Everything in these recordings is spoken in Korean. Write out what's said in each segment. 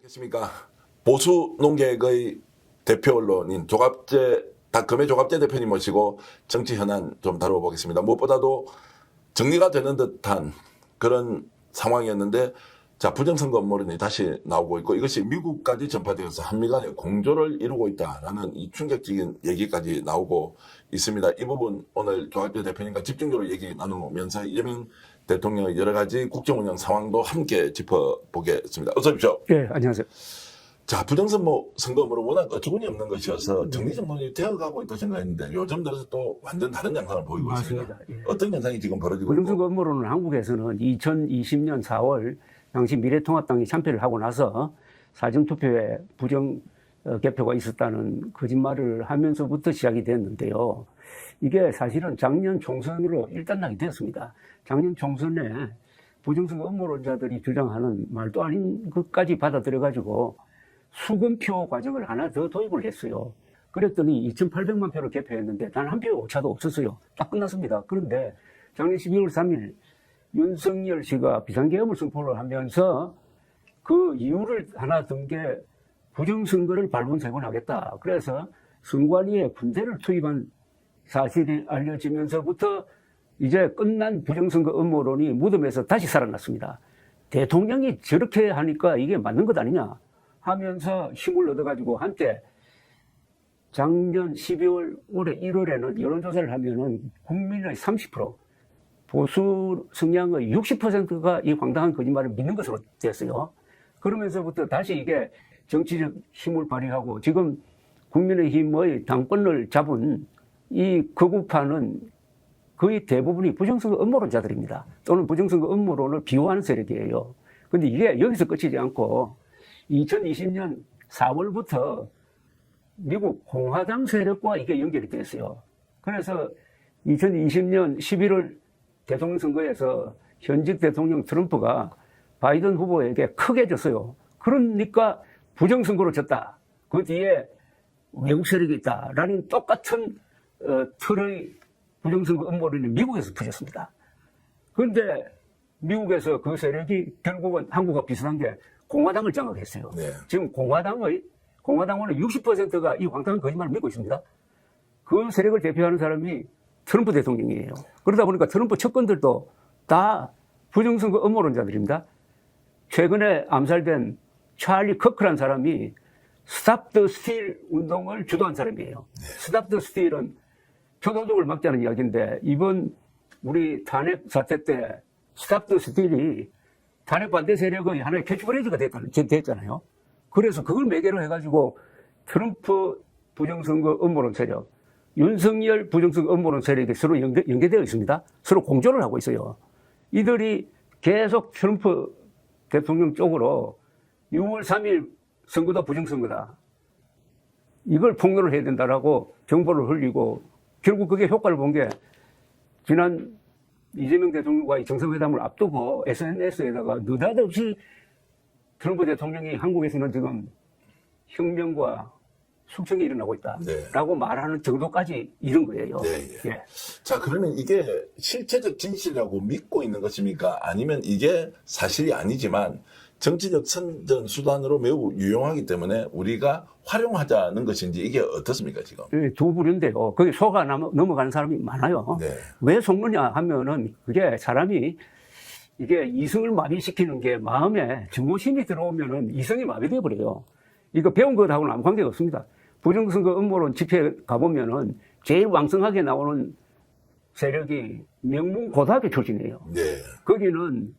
안녕하십니까. 보수 농객의 대표 언론인 금의 조갑재 대표님 모시고 정치 현안 좀 다뤄보겠습니다. 무엇보다도 정리가 되는 듯한 그런 상황이었는데, 자, 부정선거 음모론이 다시 나오고 있고, 이것이 미국까지 전파되어서 한미 간의 공조를 이루고 있다라는 이 충격적인 얘기까지 나오고 있습니다. 이 부분 오늘 조갑재 대표님과 집중적으로 얘기 나누면서 이재명 대통령의 여러 가지 국정운영 상황도 함께 짚어보겠습니다. 어서 오십시오. 예, 안녕하세요. 자, 부정선거 음모론 워낙 어처구니 없는 것이어서 정리정돈이 되어가고 있다고 생각했는데, 요즘 들어서 또 완전 다른 양상을 보이고 있습니다. 맞습니다. 예. 어떤 현상이 지금 벌어지고 있고? 부정선거 음모론은 한국에서는 2020년 4월 당시 미래통합당이 참패를 하고 나서 사전투표에 부정 개표가 있었다는 거짓말을 하면서부터 시작이 됐는데요. 이게 사실은 작년 총선으로 일단락이 되었습니다. 작년 총선에 부정선거 음모론자들이 주장하는 말도 아닌 것까지 받아들여가지고 수검표 과정을 하나 더 도입을 했어요. 그랬더니 2,800만 표를 개표했는데 단 한 표 오차도 없었어요. 딱 끝났습니다. 그런데 작년 12월 3일 윤석열 씨가 비상계엄을 선포를 하면서 그 이유를 하나 든 게 부정선거를 발본색원하겠다. 그래서 선관위에 군대를 투입한 사실이 알려지면서부터 이제 끝난 부정선거 음모론이 무덤에서 다시 살아났습니다. 대통령이 저렇게 하니까 이게 맞는 것 아니냐 하면서 힘을 얻어가지고 한때 작년 12월 올해 1월에는 여론조사를 하면은 국민의 30% 보수 성향의 60%가 이 황당한 거짓말을 믿는 것으로 됐어요. 그러면서부터 다시 이게 정치적 힘을 발휘하고 지금 국민의힘의 당권을 잡은 이 극우파는 거의 대부분이 부정선거 음모론자들입니다. 또는 부정선거 음모론을 비호하는 세력이에요. 그런데 이게 여기서 끝이지 않고 2020년 4월부터 미국 공화당 세력과 이게 연결이 됐어요. 그래서 2020년 11월 대통령 선거에서 현직 대통령 트럼프가 바이든 후보에게 크게 졌어요. 그러니까 부정선거로 졌다. 그 뒤에 외국 세력이 있다라는 똑같은 틀의 부정선거 음모론이 미국에서 퍼졌습니다. 그런데 미국에서 그 세력이 결국은 한국과 비슷한 게 공화당을 장악했어요. 네. 지금 공화당원의 60%가 이 황당한 거짓말을 믿고 있습니다. 그 세력을 대표하는 사람이 트럼프 대통령이에요. 그러다 보니까 트럼프 측근들도 다 부정선거 음모론자들입니다. 최근에 암살된 찰리 커크란 사람이 스탑 더 스틸 운동을 주도한 사람이에요. 네. 스탑 더 스틸은 초도적을 막자는 이야기인데 이번 우리 탄핵 사태 때 스탑 더 스틸이 탄핵 반대 세력의 하나의 캐치프레이즈가 됐잖아요. 그래서 그걸 매개로 해가지고 트럼프 부정선거 음모론 세력, 윤석열 부정선거 음모론 세력이 서로 연계되어 있습니다. 서로 공조를 하고 있어요. 이들이 계속 트럼프 대통령 쪽으로 6월 3일 선거다 부정선거다. 이걸 폭로를 해야 된다라고 정보를 흘리고 결국 그게 효과를 본 게 지난 이재명 대통령과의 정상회담을 앞두고 SNS에다가 느닷없이 트럼프 대통령이 한국에서는 지금 혁명과 숙청이 일어나고 있다라고 말하는 정도까지 이른 거예요. 네, 예. 자, 그러면 이게 실체적 진실이라고 믿고 있는 것입니까? 아니면 이게 사실이 아니지만 정치적 선전 수단으로 매우 유용하기 때문에 우리가 활용하자는 것인지 이게 어떻습니까, 지금? 두 부류인데요. 거기 속아 넘어가는 사람이 많아요. 네. 왜 속느냐 하면은 그게 사람이 이게 이성을 마비시키는 게 마음에 증오심이 들어오면은 이성이 마비돼 버려요. 이거 배운 것하고는 아무 관계가 없습니다. 부정선거 음모론 집회에 가보면은 제일 왕성하게 나오는 세력이 명문고등학교 출신이에요. 네. 거기는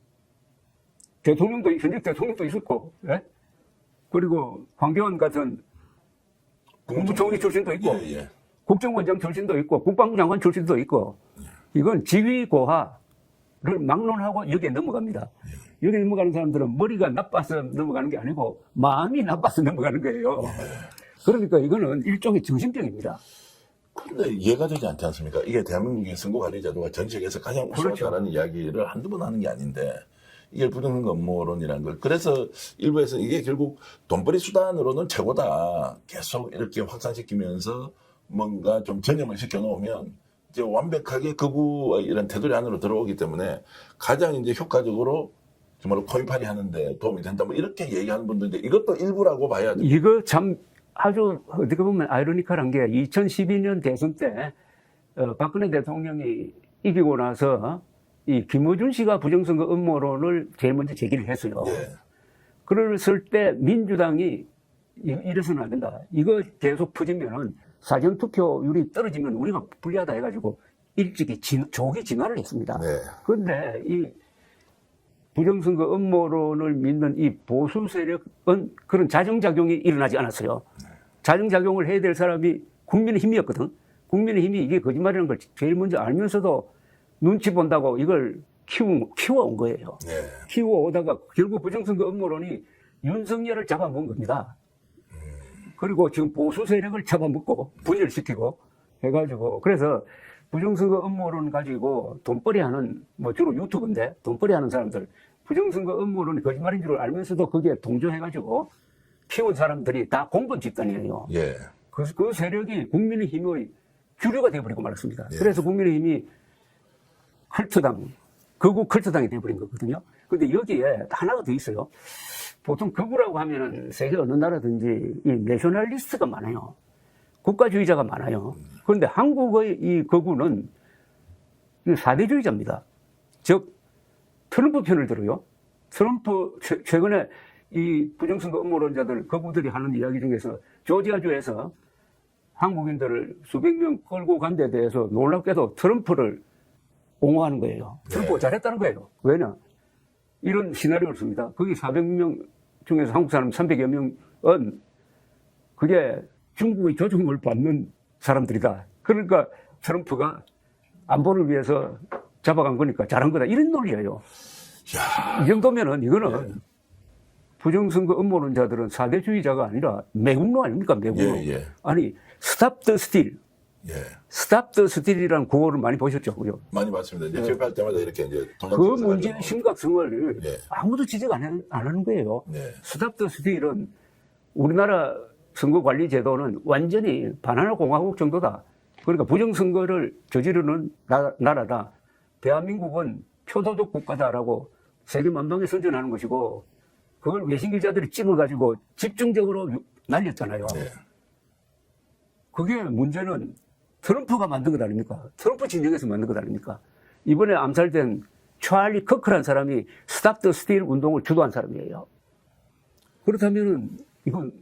현직 대통령도 있었고, 예? 그리고 황교안 같은 국무총리 출신도 있고, 예. 국정원장 출신도 있고, 국방부 장관 출신도 있고, 이건 지위고하를 막론하고 여기에 넘어갑니다. 여기 넘어가는 사람들은 머리가 나빠서 넘어가는 게 아니고 마음이 나빠서 넘어가는 거예요. 그러니까 이거는 일종의 정신병입니다. 근데 이해가 되지 않지 않습니까? 이게 대한민국의 선거관리제도가 전 세계에서 가장 우수하다는 이야기를 한두 번 하는 게 아닌데, 이게 부정선거 음모론이라는 걸. 그래서 일부에서는 이게 결국 돈벌이 수단으로는 최고다. 계속 이렇게 확산시키면서 뭔가 좀 전염을 시켜놓으면 이제 완벽하게 극우의 이런 테두리 안으로 들어오기 때문에 가장 이제 효과적으로 정말로 코인팔이 하는데 도움이 된다. 뭐 이렇게 얘기하는 분들인데 이것도 일부라고 봐야 돼요. 이거 참 아주 어떻게 보면 아이러니컬한 게 2012년 대선 때 박근혜 대통령이 이기고 나서 이 김어준 씨가 부정선거 음모론을 제일 먼저 제기를 했어요. 예. 그랬을 때 민주당이 이래서는 안 된다. 이거 계속 퍼지면은 사전투표율이 떨어지면 우리가 불리하다 해가지고 일찍이 조기 진화를 했습니다. 네. 그런데 이 부정선거 음모론을 믿는 이 보수 세력은 그런 자정작용이 일어나지 않았어요. 자정작용을 해야 될 사람이 국민의힘이었거든. 국민의힘이 이게 거짓말이라는 걸 제일 먼저 알면서도 눈치 본다고 이걸 키워온 거예요. 네. 키워오다가 결국 부정선거 음모론이 윤석열을 잡아먹은 겁니다. 그리고 지금 보수 세력을 잡아먹고 분열시키고 해가지고 그래서 부정선거 음모론 가지고 돈벌이 하는 뭐 주로 유튜브인데 돈벌이 하는 사람들 부정선거 음모론이 거짓말인 줄 알면서도 거기에 동조해가지고 키운 사람들이 다 공범 집단이에요. 예. 그 세력이 국민의힘의 주류가 되어버리고 말았습니다. 예. 그래서 국민의힘이 컬트당, 극우 컬트당이 되어버린 거거든요. 근데 여기에 하나가 더 있어요. 보통 극우라고 하면은 세계 어느 나라든지 이 내셔널리스트가 많아요. 국가주의자가 많아요. 그런데 한국의 이 극우는 사대주의자입니다. 즉, 트럼프 편을 들어요. 트럼프, 최근에 이 부정선거 음모론자들, 극우들이 하는 이야기 중에서 조지아주에서 한국인들을 수백 명 끌고 간 데 대해서 놀랍게도 트럼프를 옹호하는 거예요. 트럼프가 잘했다는 거예요. 왜냐? 이런 시나리오를 씁니다. 거기 400명 중에서 한국 사람 300여 명은 그게 중국의 조종을 받는 사람들이다. 그러니까 트럼프가 안보를 위해서 잡아간 거니까 잘한 거다. 이런 논리예요. 야. 이 정도면은 이거는 부정선거 음모론자들은 사대주의자가 아니라 매국노 아닙니까? 매국노. 예, 예. 아니, 스탑 더 스틸. 예. 스탑 더 스틸이라는 구호를 많이 보셨죠? 그죠? 많이 봤습니다. 이제 제가 때마다 이렇게 이제 그 문제의 심각성을 예. 아무도 지적 안 하는 거예요. 네. 스탑 더 스틸은 우리나라 선거관리제도는 완전히 바나나 공화국 정도다. 그러니까 부정선거를 저지르는 나라다. 대한민국은 표도적 국가다라고 세계 만방에 선전하는 것이고 그걸 외신 기자들이 찍어가지고 집중적으로 날렸잖아요. 네. 그게 문제는 트럼프가 만든 것 아닙니까? 트럼프 진영에서 만든 것 아닙니까? 이번에 암살된 찰리 커크라는 사람이 스탑 더 스틸 운동을 주도한 사람이에요. 그렇다면은 이건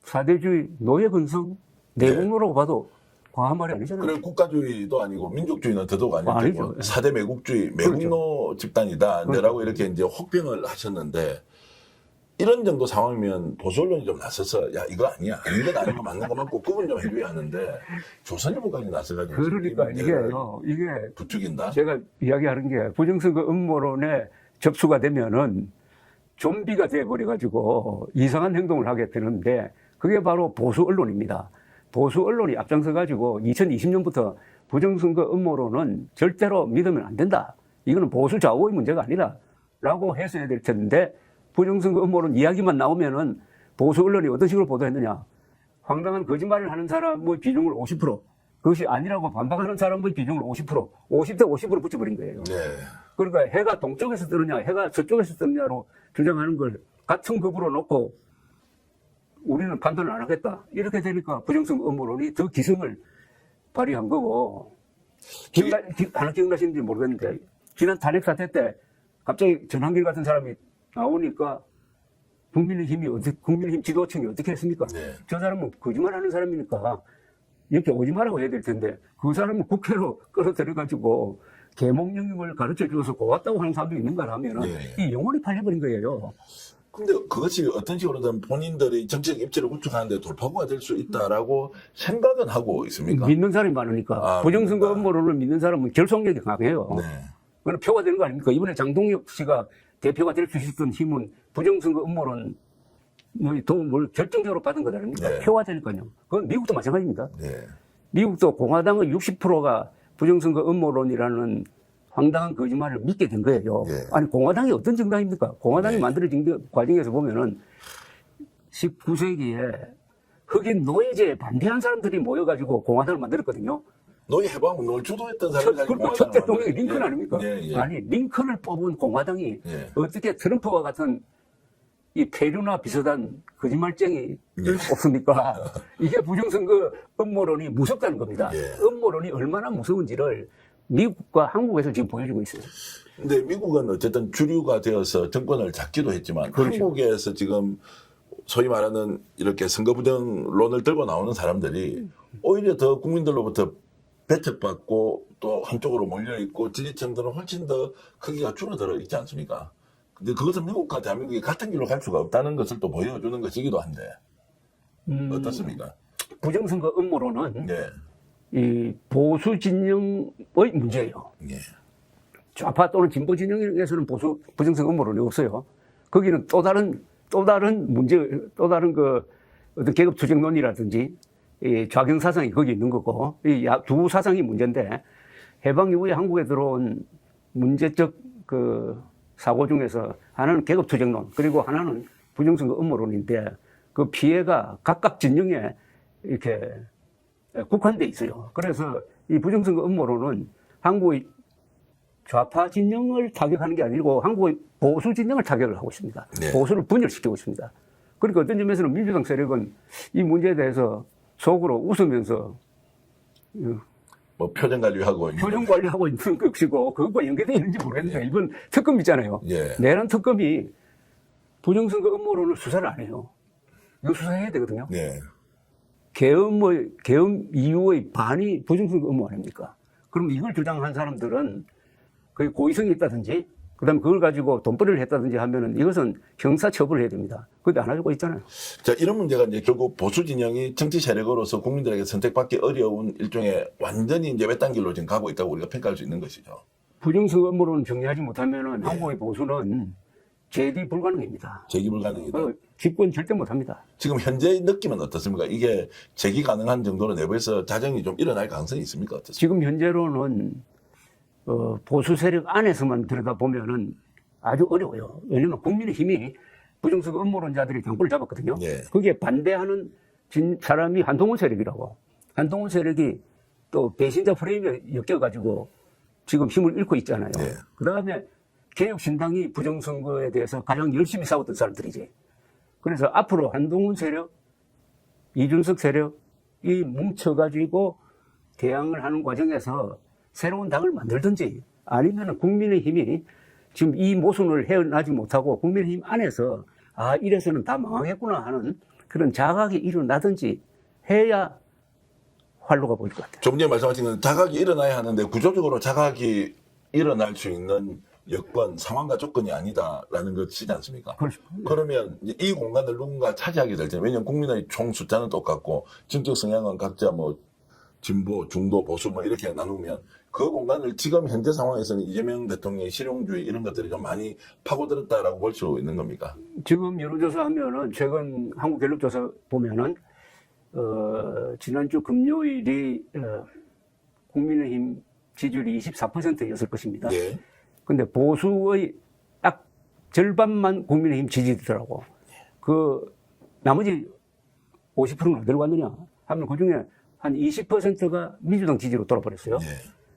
사대주의, 노예 근성, 내국노라고 봐도 과한 말이 아니잖아요. 그리고 국가주의도 아니고 민족주의는 더더욱 아니고 아니죠. 4대 매국주의, 매국노 집단이다. 라고 이렇게 이제 혹평을 하셨는데 이런 정도 상황이면 보수 언론이 좀 나서서 야 이거 아니야 아닌 건 아니고 맞는 거 맞고 구분 좀 해줘야 하는데 조선일보까지 나서가지고 그러니까 이게 부추긴다. 제가 이야기하는 게 부정선거 음모론에 접수가 되면은 좀비가 돼버려가지고 이상한 행동을 하게 되는데 그게 바로 보수 언론입니다. 보수 언론이 앞장서가지고 2020년부터 부정선거 음모론은 절대로 믿으면 안 된다. 이거는 보수 좌우의 문제가 아니라 라고 했어야 될 텐데 부정선거 음모론 이야기만 나오면은 보수 언론이 어떤 식으로 보도했느냐. 황당한 거짓말을 하는 사람의 비중을 50%, 그것이 아니라고 반박하는 사람의 비중을 50%, 50대 50% 붙여버린 거예요. 네. 그러니까 해가 동쪽에서 뜨느냐, 해가 저쪽에서 뜨느냐로 주장하는 걸 같은 급으로 놓고 우리는 판단을 안 하겠다. 이렇게 되니까 부정선거 음모론이 더 기승을 발휘한 거고. 하나 기억나시는지 모르겠는데, 지난 탄핵 사태 때 갑자기 전한길 같은 사람이 나오니까 국민의힘 지도층이 어떻게 했습니까? 네. 저 사람은 거짓말하는 사람이니까 이렇게 오지 말라고 해야 될 텐데 그 사람은 국회로 끌어들여가지고 계몽령을 가르쳐 주어서 고맙다고 하는 사람도 있는가 하면 네. 이 영혼이 팔려버린 거예요. 근데 그것이 어떤 식으로든 본인들의 정치적 입지를 구축하는데 돌파구가 될 수 있다라고 생각은 하고 있습니까? 믿는 사람이 많으니까. 부정선거 음모론을 믿는 사람은 결속력이 강해요. 네. 그건 표가 되는 거 아닙니까? 이번에 장동혁 씨가 대표가 될 수 있었던 힘은 부정선거 음모론 도움을 결정적으로 받은 것 아닙니까? 네. 표가 되니까요. 그건 미국도 마찬가지입니다. 네. 미국도 공화당의 60%가 부정선거 음모론이라는 황당한 거짓말을 믿게 된 거예요. 네. 아니, 공화당이 어떤 정당입니까? 공화당이 네. 만들어진 과정에서 보면은 19세기에 흑인 노예제에 반대한 사람들이 모여가지고 공화당을 만들었거든요. 노예 해방 뭘 주도했던 사람이 가지고 첫 대통령이 링컨 예. 아닙니까? 예, 예. 아니 링컨을 뽑은 공화당이 예. 어떻게 트럼프와 같은 이 페류나 비슷한 거짓말쟁이를 예. 뽑습니까? 이게 부정선거 음모론이 무섭다는 겁니다. 예. 음모론이 얼마나 무서운지를 미국과 한국에서 지금 보여주고 있어요. 근데 미국은 어쨌든 주류가 되어서 정권을 잡기도 했지만 그렇죠. 한국에서 지금 소위 말하는 이렇게 선거 부정론을 들고 나오는 사람들이 오히려 더 국민들로부터 배척받고 또 한쪽으로 몰려있고 지지층들은 훨씬 더 크기가 줄어들어 있지 않습니까? 근데 그것은 미국과 대한민국이 같은 길로 갈 수가 없다는 것을 또 보여주는 것이기도 한데 어떻습니까? 부정선거 음모론은 예. 이 보수 진영의 문제예요. 예. 좌파 또는 진보 진영에서는 부정선거 음모론이 없어요. 거기는 또 다른 문제, 또 다른 그 어떤 계급 투쟁론이라든지 이 좌경 사상이 거기 있는 거고 이 두 사상이 문제인데 해방 이후에 한국에 들어온 문제적 그 사고 중에서 하나는 계급 투쟁론 그리고 하나는 부정선거 음모론인데 그 피해가 각각 진영에 이렇게 국한돼 있어요. 그래서 이 부정선거 음모론은 한국의 좌파 진영을 타격하는 게 아니고 한국의 보수 진영을 타격을 하고 있습니다. 네. 보수를 분열시키고 있습니다. 그러니까 어떤 점에서는 민주당 세력은 이 문제에 대해서 속으로 웃으면서 뭐 표정 관리하고 있는 표정 관리하고 있는 것이고 그것과 연계되어 있는지 모르겠는데 이번 특검 있잖아요. 예. 내란 특검이 부정선거 음모론을 수사를 안 해요. 이거 수사해야 되거든요. 예. 계엄 이후의 반이 부정선거 음모 아닙니까? 그럼 이걸 주장한 사람들은 거의 고의성이 있다든지 그다음에 그걸 가지고 돈벌이를 했다든지 하면은 이것은 형사 처벌을 해야 됩니다. 그런데 안 하고 있잖아요. 자, 이런 문제가 이제 결국 보수 진영이 정치 세력으로서 국민들에게 선택받기 어려운 일종의 완전히 이제 외딴 길로 지금 가고 있다고 우리가 평가할 수 있는 것이죠. 부정선거 음모론을 정리하지 못하면은 한국의 보수는 재디 불가능입니다. 재기 불가능이다. 집권 절대 못합니다. 지금 현재 느낌은 어떻습니까? 이게 재기 가능한 정도로 내부에서 자정이 좀 일어날 가능성이 있습니까? 어떻습니까? 지금 현재로는 보수 세력 안에서만 들여다보면은 아주 어려워요. 왜냐하면 국민의힘이 부정선거 음모론자들이 당권을 잡았거든요. 예. 거기에 반대하는 사람이 한동훈 세력이라고. 한동훈 세력이 또 배신자 프레임에 엮여가지고 지금 힘을 잃고 있잖아요. 예. 그 다음에 개혁신당이 부정선거에 대해서 가장 열심히 싸웠던 사람들이지. 그래서 앞으로 한동훈 세력, 이준석 세력이 뭉쳐가지고 대항을 하는 과정에서 새로운 당을 만들든지 아니면 국민의힘이 지금 이 모순을 헤어나지 못하고 국민의힘 안에서 아 이래서는 다 망하겠구나 하는 그런 자각이 일어나든지 해야 활로가 보일 것 같아요. 좀 전에 말씀하신 건 자각이 일어나야 하는데 구조적으로 자각이 일어날 수 있는 여건, 상황과 조건이 아니다라는 것이지 않습니까? 그렇죠. 그러면 이제 이 공간을 누군가 차지하게 될 때, 왜냐하면 국민의 총 숫자는 똑같고 정적 성향은 각자 뭐 진보, 중도, 보수 뭐 이렇게 나누면 그 공간을 지금 현재 상황에서는 이재명 대통령의 실용주의 이런 것들이 좀 많이 파고들었다라고 볼 수 있는 겁니까? 지금 여론조사 하면은 최근 한국갤럽조사 보면은 지난주 금요일이 국민의힘 지지율이 24%였을 것입니다. 네. 근데 보수의 딱 절반만 국민의힘 지지더라고. 그 나머지 50%는 어디로 갔느냐 하면 그 중에 한 20%가 민주당 지지로 돌아버렸어요. 네.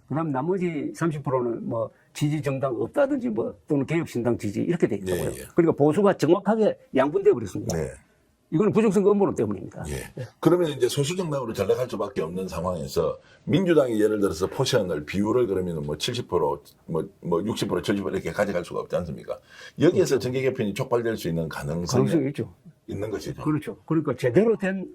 그다음 나머지 30%는 뭐 지지 정당 없다든지 뭐 또는 개혁신당 지지 이렇게 돼 있다고요. 예, 예. 그러니까 보수가 정확하게 양분되어 버렸습니다. 네. 이거는 부정선거 음모론 때문입니다. 예. 그러면 이제 소수정당으로 전락할 수밖에 없는 상황에서 민주당이 예를 들어서 포션을 비율을 그러면 뭐 70%, 뭐 60%, 70% 이렇게 가져갈 수가 없지 않습니까? 여기에서 정계 개편이 촉발될 수 있는 가능성이 가능성이 있죠. 있는 것이죠. 그렇죠. 그러니까 제대로 된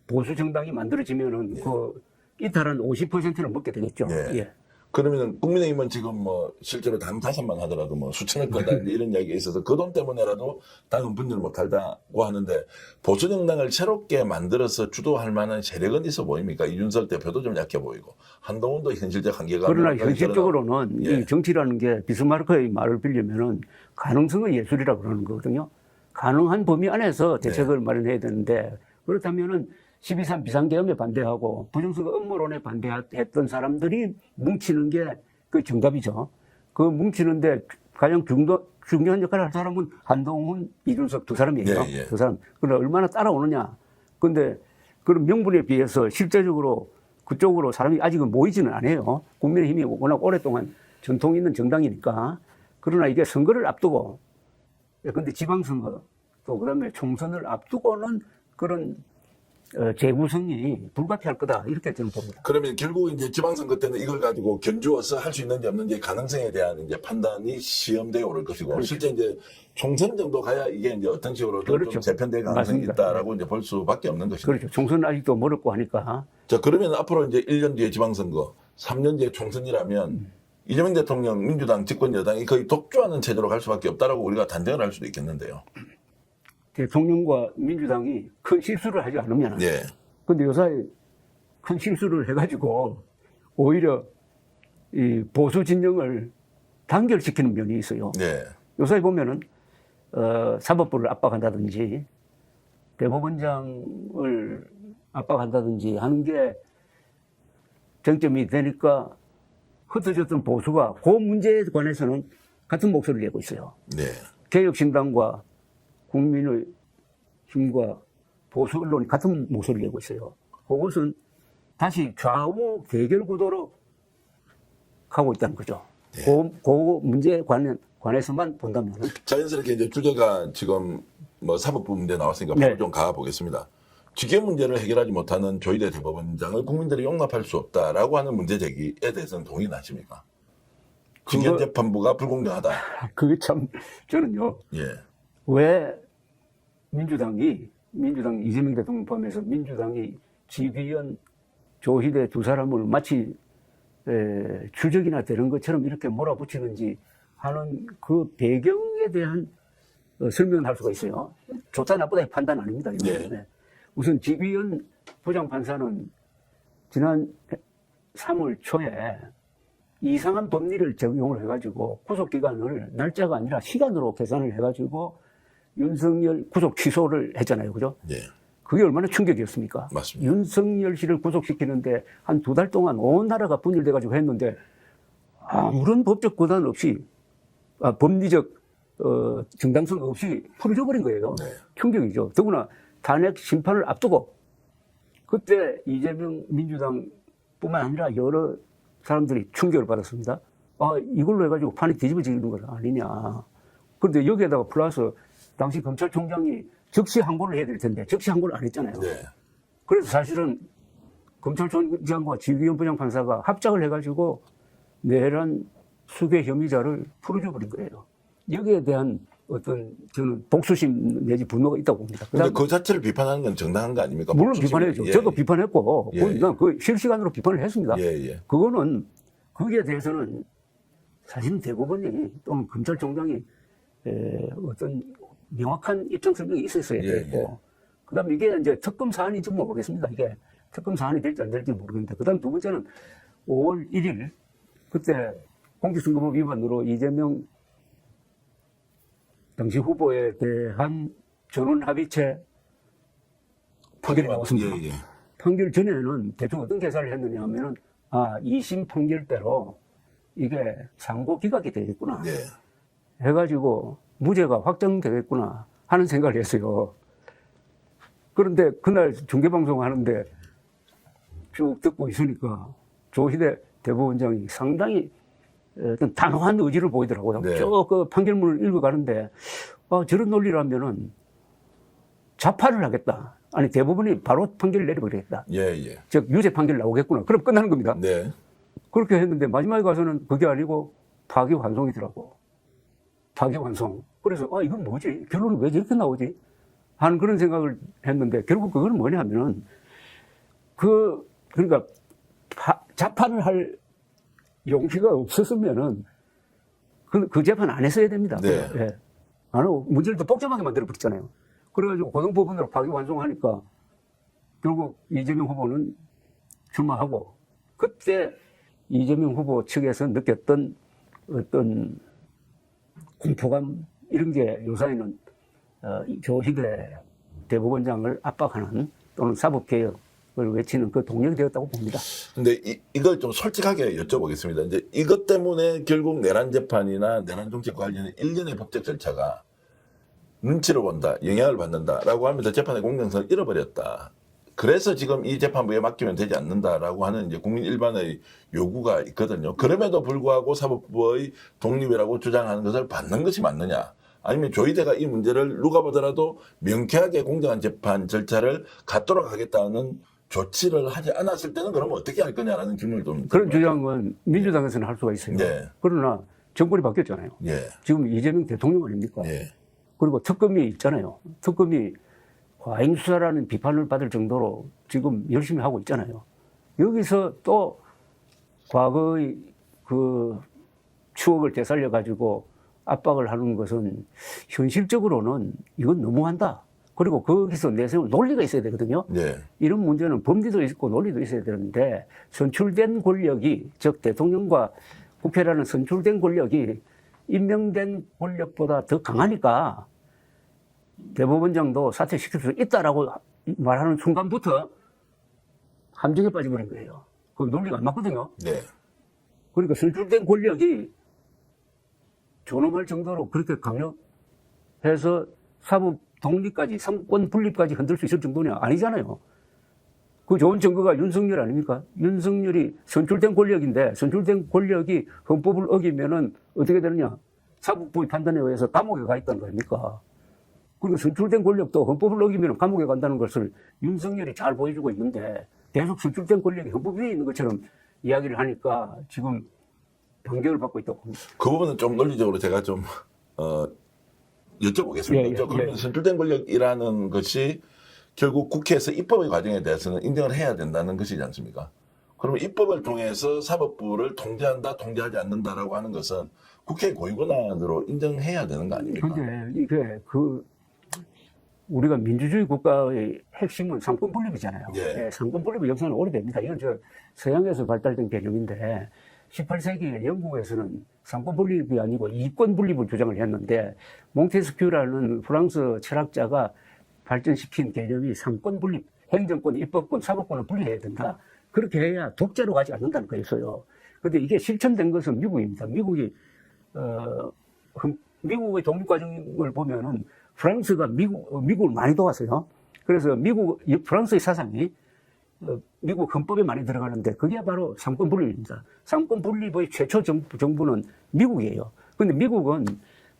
보수 정당이 만들어지면은 그 이탈한 50%는 먹게 되겠죠. 예. 예. 그러면은 국민의힘은 지금 뭐 실제로 당 다섯만 하더라도 뭐 수천을 건다 이런 이야기가 있어서 그 돈 때문에라도 당은 분열 못한다고 하는데 보수 정당을 새롭게 만들어서 주도할 만한 세력은 있어 보입니까? 이준석 대표도 좀 약해 보이고 한동훈도 현실적 한계가 그러나 현실적으로는 예. 이 정치라는 게 비스마르크의 말을 빌리면은 가능성의 예술이라고 그러는 거거든요. 가능한 범위 안에서 대책을 마련해야 되는데 그렇다면은 12.3 비상계엄에 반대하고 부정선거 음모론에 반대했던 사람들이 뭉치는 게 그 정답이죠. 그 뭉치는데 가장 중요한 역할을 할 사람은 한동훈, 이준석 두 사람이에요. 예, 예. 두 사람. 그러나 얼마나 따라오느냐. 근데 그런 명분에 비해서 실제적으로 그쪽으로 사람이 아직은 모이지는 않아요. 국민의힘이 워낙 오랫동안 전통 있는 정당이니까. 그러나 이게 선거를 앞두고, 근데 지방선거, 또 그다음에 총선을 앞두고는 그런 재구성이 불가피할 거다. 이렇게 저는 봅니다. 그러면 결국 이제 지방선거 때는 이걸 가지고 견주어서 할 수 있는지 없는지 가능성에 대한 이제 판단이 시험대에 오를 것이고 그렇죠. 실제 이제 총선 정도 가야 이게 이제 어떤 식으로 좀 그렇죠. 재편될 가능성이 맞습니다. 있다라고 이제 볼 수밖에 없는 것이죠. 그렇죠. 총선은 아직도 멀었고 하니까. 자, 그러면 앞으로 이제 1년 뒤에 지방선거, 3년 뒤에 총선이라면 이재명 대통령 민주당 집권 여당이 거의 독주하는 체제로 갈 수밖에 없다라고 우리가 단정을 할 수도 있겠는데요. 대통령과 민주당이 큰 실수를 하지 않으면. 예. 근데 요사이 큰 실수를 해가지고 오히려 이 보수 진영을 단결시키는 면이 있어요. 네. 요사이 보면은 사법부를 압박한다든지 대법원장을 압박한다든지 하는 게 쟁점이 되니까 흩어졌던 보수가 그 문제에 관해서는 같은 목소리를 내고 있어요. 네. 개혁신당과 국민의 힘과 보수 언론이 같은 목소리를 내고 있어요. 그것은 다시 좌우 대결 구도로 가고 있다는 거죠. 네. 그 문제에 관해서만 본다면. 자연스럽게 이제 주제가 지금 뭐 사법부 문제 나왔으니까 바로 네. 좀 가보겠습니다. 직계 문제를 해결하지 못하는 조희대 대법원장을 국민들이 용납할 수 없다라고 하는 문제 제기에 대해서는 동의하십니까? 직계 재판부가 불공정하다. 그게 참, 저는요, 예. 왜 민주당 이재명 대통령 포함해서 민주당이 지휘원 조희대 두 사람을 마치 주적이나 되는 것처럼 이렇게 몰아붙이는지 하는 그 배경에 대한 설명을 할 수가 있어요. 좋다 나쁘다의 판단 아닙니다. 이거는. 네. 우선 지휘원 부장판사는 지난 3월 초에 이상한 법리를 적용을 해가지고 구속기간을 날짜가 아니라 시간으로 계산을 해가지고 윤석열 구속 취소를 했잖아요. 그죠? 예. 그게 얼마나 충격이었습니까? 맞습니다. 윤석열 씨를 구속시키는데 한 2달 동안 온 나라가 분열돼가지고 했는데 아무런 법적 고단 없이, 법리적 정당성 없이 풀어줘버린 거예요. 네. 충격이죠. 더구나 탄핵 심판을 앞두고 그때 이재명 민주당뿐만 아니라 여러 사람들이 충격을 받았습니다. 이걸로 해가지고 판이 뒤집어지는 건 아니냐. 그런데 여기에다가 플러스 당시 검찰총장이 즉시 항고를 해야 될 텐데 즉시 항고를 안 했잖아요. 네. 그래서 사실은 검찰총장과 지휘원 부장판사가 합작을 해가지고 내란 수괴 혐의자를 풀어줘 버린 거예요. 여기에 대한 어떤 저는 복수심 내지 분노가 있다고 봅니다. 그런데 그 자체를 비판하는 건 정당한 거 아닙니까? 물론 복수심이. 비판했죠. 예. 저도 비판했고 예. 난 그 실시간으로 비판을 했습니다. 예, 예. 그거는 거기에 대해서는 사실은 대법원이 또는 검찰총장이 어떤 명확한 입장 설명이 있었어야 예, 되고, 예. 그다음 이게 이제 특검 사안인지 모르겠습니다. 이게 특검 사안이 될지 안 될지 모르겠는데, 그다음 두 번째는 5월 1일 그때 공직선거법 위반으로 이재명 당시 후보에 대한 전원 합의체 판결이 나왔습니다. 예, 예. 판결 전에는 대충 어떤 계산을 했느냐 하면은 2심 판결대로 이게 상고 기각이 되겠구나. 네. 해가지고 무죄가 확정되겠구나 하는 생각을 했어요. 그런데 그날 중계방송 하는데 쭉 듣고 있으니까 조희대 대법원장이 상당히 어떤 단호한 의지를 보이더라고요. 네. 쭉 그 판결문을 읽어가는데 저런 논리라면은 자파를 하겠다. 아니 대법원이 바로 판결을 내려버리겠다. 예, 예. 즉 유죄 판결 나오겠구나. 그럼 끝나는 겁니다. 네. 그렇게 했는데 마지막에 가서는 그게 아니고 파기환송이더라고. 파기환송. 그래서 이건 뭐지? 결론은 왜 저렇게 나오지? 하는 그런 생각을 했는데 결국 그건 뭐냐면은 그러니까 자판을 할 용기가 없었으면은 그 재판 안 했어야 됩니다. 네. 예. 안 하고 문제를 더 복잡하게 만들어 버렸잖아요. 그래가지고 고등법원으로 파기환송하니까 결국 이재명 후보는 출마하고, 그때 이재명 후보 측에서 느꼈던 어떤 공포감 이런 게 요사이는 조희대 대법원장을 압박하는 또는 사법개혁을 외치는 그 동력이 되었다고 봅니다. 근데 이걸 좀 솔직하게 여쭤보겠습니다. 이제 이것 때문에 결국 내란 재판이나 내란 정책 관련된 일련의 법적 절차가 눈치를 본다, 영향을 받는다라고 하면서 재판의 공정성을 잃어버렸다. 그래서 지금 이 재판부에 맡기면 되지 않는다라고 하는 이제 국민 일반의 요구가 있거든요. 그럼에도 불구하고 사법부의 독립이라고 주장하는 것을 받는 것이 맞느냐? 아니면 조희대가 이 문제를 누가 보더라도 명쾌하게 공정한 재판 절차를 갖도록 하겠다는 조치를 하지 않았을 때는 그러면 어떻게 할 거냐라는 질문을 좀. 그런 주장은 민주당에서는 할 수가 있어요. 네. 그러나 정권이 바뀌었잖아요. 예. 지금 이재명 대통령 아닙니까? 예. 그리고 특검이 있잖아요. 특검이 과잉 수사라는 비판을 받을 정도로 지금 열심히 하고 있잖아요. 여기서 또 과거의 그 추억을 되살려 가지고 압박을 하는 것은 현실적으로는 이건 너무한다. 그리고 거기서 내세울 논리가 있어야 되거든요. 예. 이런 문제는 범죄도 있고 논리도 있어야 되는데 선출된 권력이, 즉 대통령과 국회라는 선출된 권력이 임명된 권력보다 더 강하니까 대법원장도 사퇴시킬 수 있다라고 말하는 순간부터 함정에 빠져버린 거예요. 그 논리가 안 맞거든요. 네. 그러니까 선출된 권력이 존엄할 정도로 그렇게 강력해서 사법 독립까지, 삼권 분립까지 흔들 수 있을 정도냐? 아니잖아요. 그 좋은 증거가 윤석열 아닙니까? 윤석열이 선출된 권력인데 선출된 권력이 헌법을 어기면은 어떻게 되느냐? 사법부의 판단에 의해서 감옥에 가 있다는 거 아닙니까? 그리고 선출된 권력도 헌법을 어기면 감옥에 간다는 것을 윤석열이 잘 보여주고 있는데 계속 선출된 권력이 헌법 위에 있는 것처럼 이야기를 하니까 지금 반격을 받고 있다고 봅니다. 그 부분은 좀 논리적으로 제가 좀 여쭤보겠습니다. 그러면 선출된 권력이라는 것이 결국 국회에서 입법의 과정에 대해서는 인정을 해야 된다는 것이지 않습니까? 그러면 입법을 통해서 사법부를 통제한다, 통제하지 않는다라고 하는 것은 국회 고유 권한으로 인정해야 되는 거 아닙니까? 그런데 이게 우리가 민주주의 국가의 핵심은 상권 분립이잖아요. 예. 상권 분립의 역사는 오래됩니다. 이건 서양에서 발달된 개념인데 18세기 영국에서는 상권 분립이 아니고 이권 분립을 주장을 했는데 몽테스큐라는 프랑스 철학자가 발전시킨 개념이 상권 분립, 행정권, 입법권, 사법권을 분리해야 된다. 그렇게 해야 독재로 가지 않는다는 거였어요. 그런데 이게 실천된 것은 미국입니다. 미국의 독립 과정을 보면은 프랑스가 미국을 많이 도왔어요. 그래서 프랑스의 사상이 미국 헌법에 많이 들어가는데 그게 바로 상권 분립입니다. 상권 분립의 최초 정부는 미국이에요. 그런데 미국은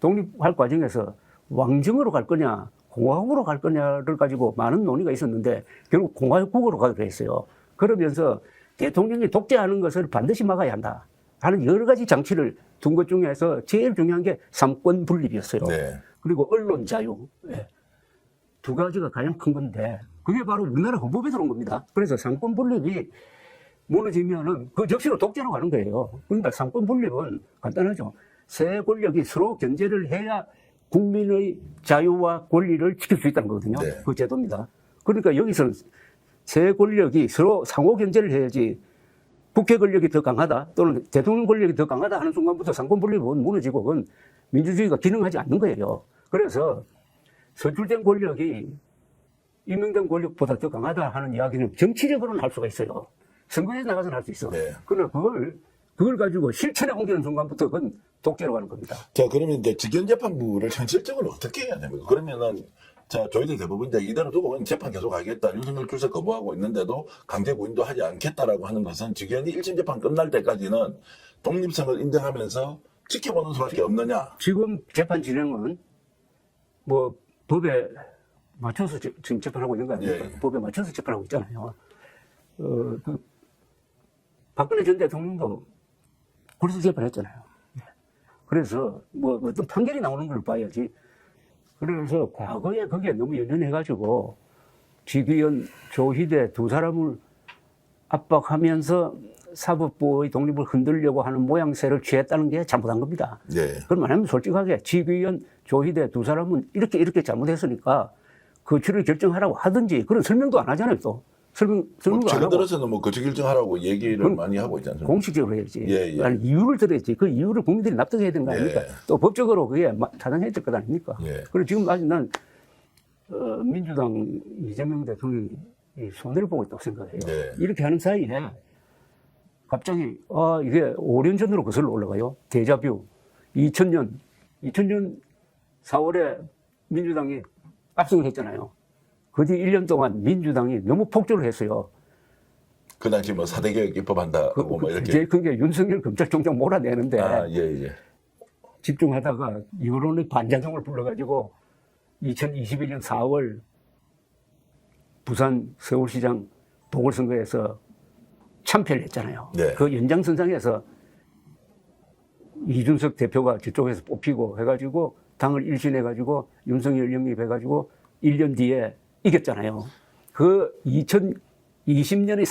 독립할 과정에서 왕정으로 갈 거냐, 공화국으로 갈 거냐를 가지고 많은 논의가 있었는데 결국 공화국으로 가기로 했어요. 그러면서 대통령이 독재하는 것을 반드시 막아야 한다 하는 여러 가지 장치를 둔 것 중에서 제일 중요한 게 상권 분립이었어요. 네. 그리고 언론 자유. 네. 두 가지가 가장 큰 건데 그게 바로 우리나라 헌법에 들어온 겁니다. 그래서 상권 분립이 무너지면은 그 적시로 독재로 가는 거예요. 그러니까 상권 분립은 간단하죠. 세 권력이 서로 견제를 해야 국민의 자유와 권리를 지킬 수 있다는 거거든요. 네. 그 제도입니다. 그러니까 여기서는 세 권력이 서로 상호 견제를 해야지 국회 권력이 더 강하다 또는 대통령 권력이 더 강하다 하는 순간부터 상권 분립은 무너지고 그건 민주주의가 기능하지 않는 거예요. 그래서 선출된 권력이 임명된 권력보다 더 강하다 하는 이야기는 정치적으로는 할 수가 있어요. 선거에 나가서는 할 수 있어. 네. 그러나 그걸 가지고 실천에 옮기는 순간부터 그건 독재로 가는 겁니다. 자, 그러면 이제 직연재판부를 현실적으로 어떻게 해야 됩니까? 그러면은, 자, 저희들 대부분 이제 이대로 두고 그냥 재판 계속 하겠다. 윤석열 출석 거부하고 있는데도 강제 구인도 하지 않겠다라고 하는 것은 직연이 1심 재판 끝날 때까지는 독립성을 인정하면서 지켜보는 수밖에 없느냐? 지금 재판 진행은 뭐 법에 맞춰서 지금 재판하고 있는 거 아닙니까? 예. 법에 맞춰서 재판하고 있잖아요. 박근혜 전 대통령도 그래서 재판했잖아요. 그래서 뭐 어떤 판결이 나오는 걸 봐야지. 그래서 과거에 거기에 너무 연연해가지고 지기현, 조희대 두 사람을 압박하면서 사법부의 독립을 흔들려고 하는 모양새를 취했다는 게 잘못한 겁니다. 네. 그럼 왜냐하면 솔직하게 지기현, 조희대 두 사람은 이렇게 잘못했으니까 거취를 결정하라고 하든지 그런 설명도 안 하잖아요. 또 설명도 안 최근 하고 들어서는 뭐 거취 결정하라고 얘기를 많이 하고 있지 않습니까? 공식적으로 해야지. 예, 예. 아니, 이유를 들어야지. 그 이유를 국민들이 납득해야 되는 거 아닙니까? 예. 또 법적으로 그게 타당해야 될 것 아닙니까? 예. 그리고 지금 아직 난 민주당 이재명 대통령이 손해를 보고 있다고 생각해요. 네. 이렇게 하는 사이에 갑자기 이게 5년 전으로 거슬러 올라가요. 데자뷰. 2000년 4월에 민주당이 압승을 했잖아요. 그 뒤 1년 동안 민주당이 너무 폭주를 했어요. 그 당시 뭐 4대 개혁 입법한다고 뭐 이렇게. 이제 그게 윤석열 검찰총장 몰아내는데 예. 집중하다가 여론의 반작용을 불러가지고 2021년 4월 부산 서울시장 보궐선거에서 참패를 했잖아요. 네. 그 연장선상에서 이준석 대표가 저쪽에서 뽑히고 해가지고 당을 일신해가지고 윤석열 영입해가지고 1년 뒤에 이겼잖아요. 그 2020년의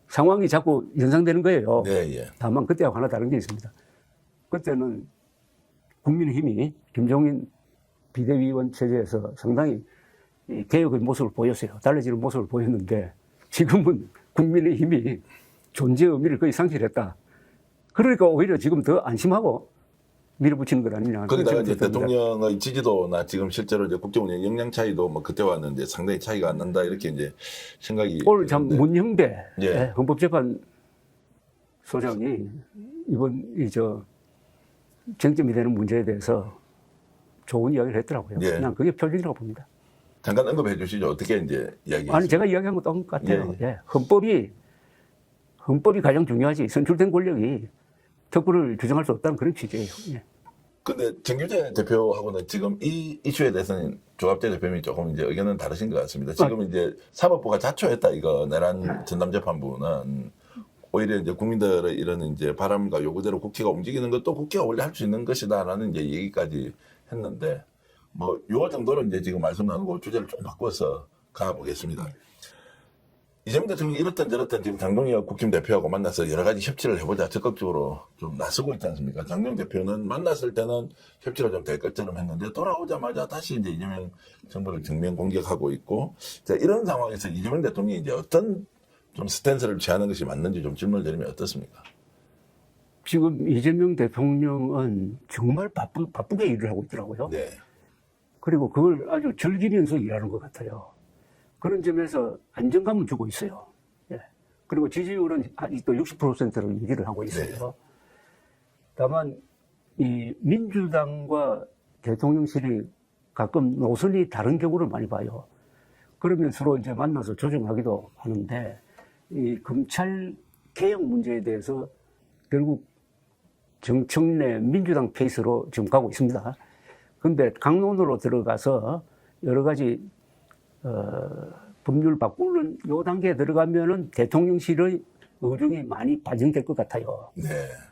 상황이 자꾸 연상되는 거예요. 예. 다만 그때하고 하나 다른 게 있습니다. 그때는 국민의힘이 김종인 비대위원 체제에서 상당히 개혁의 모습을 보였어요. 달라지는 모습을 보였는데 지금은 국민의힘이 존재 의미를 거의 상실했다. 그러니까 오히려 지금 더 안심하고 밀어붙이는 것 아니냐. 거기다가 이제 대통령의 지지도나 지금 실제로 이제 국정운영 역량 차이도 뭐 그때와는 이제 상당히 차이가 안 난다 이렇게 이제 생각이. 오늘 참 드는데. 문형배 예. 헌법재판 소장이 이번 쟁점이 되는 문제에 대해서 좋은 이야기를 했더라고요. 예. 난 그게 표준이라고 봅니다. 잠깐 언급해 주시죠. 어떻게 이제 이야기. 아니 제가 이야기한 것도 똑같아요. 예. 헌법이 가장 중요하지. 선출된 권력이 특구를 규정할 수 없다는 그런 취지예요. 예. 근데 정규재 대표하고는 지금 이 이슈에 대해서는 조갑재 대표님이 조금 이제 의견은 다르신 것 같습니다. 지금 이제 사법부가 자초했다 이거 내란 전담재판부는 오히려 이제 국민들의 이런 이제 바람과 요구대로 국회가 움직이는 것도 국회가 원래 할 수 있는 것이다라는 이제 얘기까지 했는데 뭐 요 정도로 이제 지금 말씀 나누고 주제를 좀 바꿔서 가보겠습니다. 이재명 대통령이 이렇든 저렇든 지금 장동혁 국힘 대표하고 만나서 여러 가지 협치를 해보자 적극적으로 좀 나서고 있지 않습니까? 장동혁 대표는 만났을 때는 협치가 좀 될 것처럼 했는데 돌아오자마자 다시 이제 이재명 정부를 정면 공격하고 있고, 자, 이런 상황에서 이재명 대통령이 이제 어떤 좀 스탠스를 취하는 것이 맞는지 좀 질문을 드리면 어떻습니까? 지금 이재명 대통령은 정말 바쁘게 일을 하고 있더라고요. 네. 그리고 그걸 아주 즐기면서 일하는 것 같아요. 그런 점에서 안정감을 주고 있어요. 예. 그리고 지지율은 아직도 60%를 유지를 하고 있어요. 네. 다만 이 민주당과 대통령실이 가끔 노선이 다른 경우를 많이 봐요. 그러면 서로 이제 만나서 조정하기도 하는데 이 검찰 개혁 문제에 대해서 결국 정청래 민주당 페이스로 지금 가고 있습니다. 그런데 강론으로 들어가서 여러 가지 법률 바꾸는 요 단계에 들어가면은 대통령실의 의중이 많이 반영될 것 같아요. 네.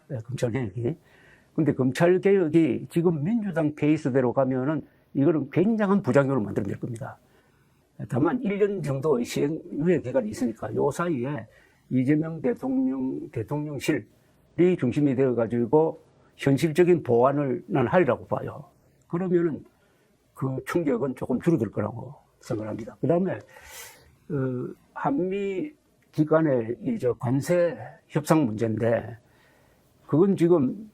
네, 검찰 개혁이. 근데 검찰 개혁이 지금 민주당 페이스대로 가면은 이거는 굉장한 부작용을 만들어낼 겁니다. 다만 1년 정도의 시행 유예 기간이 있으니까 요 사이에 이재명 대통령실이 중심이 되어 가지고 현실적인 보완을 난 하리라고 봐요. 그러면은 그 충격은 조금 줄어들 거라고 생각합니다. 그 다음에, 한미 기간의 관세 협상 문제인데, 그건 지금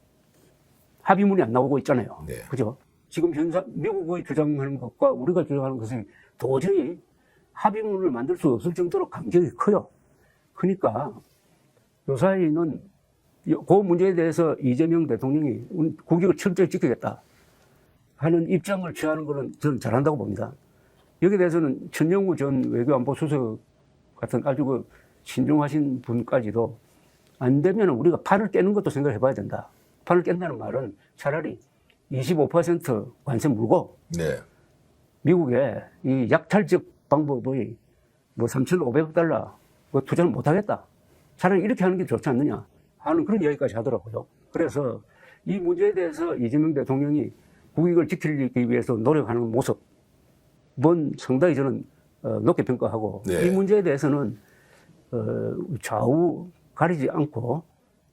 합의문이 안 나오고 있잖아요. 네. 그죠? 지금 미국의 주장하는 것과 우리가 주장하는 것은 도저히 합의문을 만들 수 없을 정도로 간격이 커요. 그러니까, 요 사이는 그 문제에 대해서 이재명 대통령이 국익을 철저히 지키겠다 하는 입장을 취하는 것은 저는 잘한다고 봅니다. 여기에 대해서는 천영우 전 외교안보수석 같은 아주 그 신중하신 분까지도 안 되면 우리가 판을 깨는 것도 생각해 봐야 된다. 판을 깬다는 말은 차라리 25% 관세 물고 네. 미국에 이 약탈적 방법의 뭐 3,500억 달러 투자를 못 하겠다. 차라리 이렇게 하는 게 좋지 않느냐 하는 그런 이야기까지 하더라고요. 그래서 이 문제에 대해서 이재명 대통령이 국익을 지키기 위해서 노력하는 모습은 상당히 저는 높게 평가하고 네. 이 문제에 대해서는 좌우 가리지 않고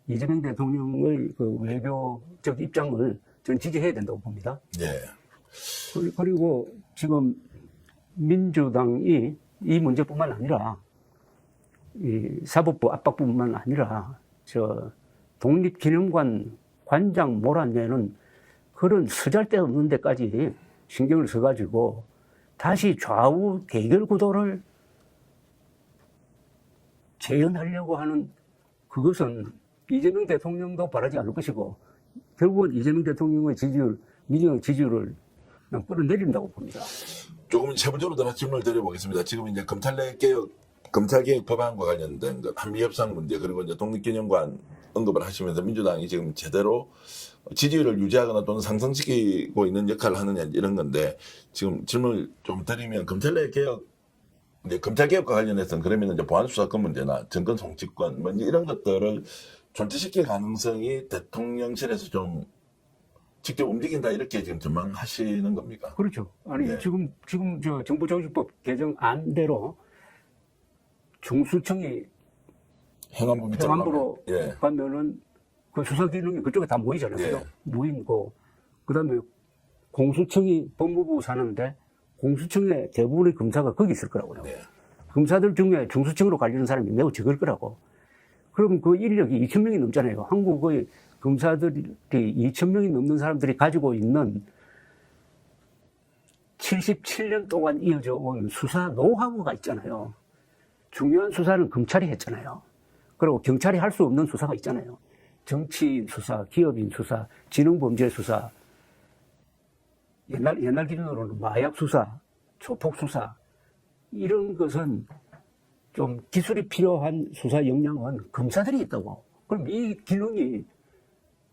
이재명 대통령의 그 외교적 입장을 저는 지지해야 된다고 봅니다. 네. 그리고 지금 민주당이 이 문제뿐만 아니라 이 사법부 압박뿐만 아니라 독립기념관 관장 몰아내는 그런 쓰잘데없는 데까지 신경을 써가지고 다시 좌우 대결 구도를 재현하려고 하는 그것은 이재명 대통령도 바라지 않을 것이고 결국은 이재명 대통령의 지지율, 민주당 지지율을 끌어내린다고 봅니다. 조금 세부적으로 더 질문을 드려보겠습니다. 지금 이제 검찰개혁 법안과 관련된 것, 한미협상 문제, 그리고 이제 독립기념관 언급을 하시면서 민주당이 지금 제대로 지지율을 유지하거나 또는 상승시키고 있는 역할을 하느냐 이런 건데, 지금 질문을 좀 드리면 이제 검찰개혁과 관련해서는 그러면 이제 보안수사권 문제나 정권 송치권 뭐 이런 것들을 존치시킬 가능성이 대통령실에서 좀 직접 움직인다 이렇게 지금 전망하시는 겁니까? 그렇죠. 아니 네. 지금 저 정부조직법 개정안대로 중수청이 행안부 밑으로 행안부로 가면, 예. 가면은 그 수사 기능이 그쪽에 다 모이잖아요. 예. 그죠? 모이고 그다음에 공수청이 법무부 사는데 공수청의 대부분의 검사가 거기 있을 거라고요. 네. 검사들 중에 중수청으로 관리하는 사람이 매우 적을 거라고. 그럼 그 인력이 2,000명이 넘잖아요. 한국의 검사들이 2,000명이 넘는 사람들이 가지고 있는 77년 동안 이어져 온 수사 노하우가 있잖아요. 중요한 수사는 검찰이 했잖아요. 그리고 경찰이 할 수 없는 수사가 있잖아요. 정치인 수사, 기업인 수사, 지능범죄 수사, 옛날 기준으로는 마약 수사, 조폭 수사, 이런 것은 좀 기술이 필요한 수사 역량은 검사들이 있다고. 그럼 이 기능이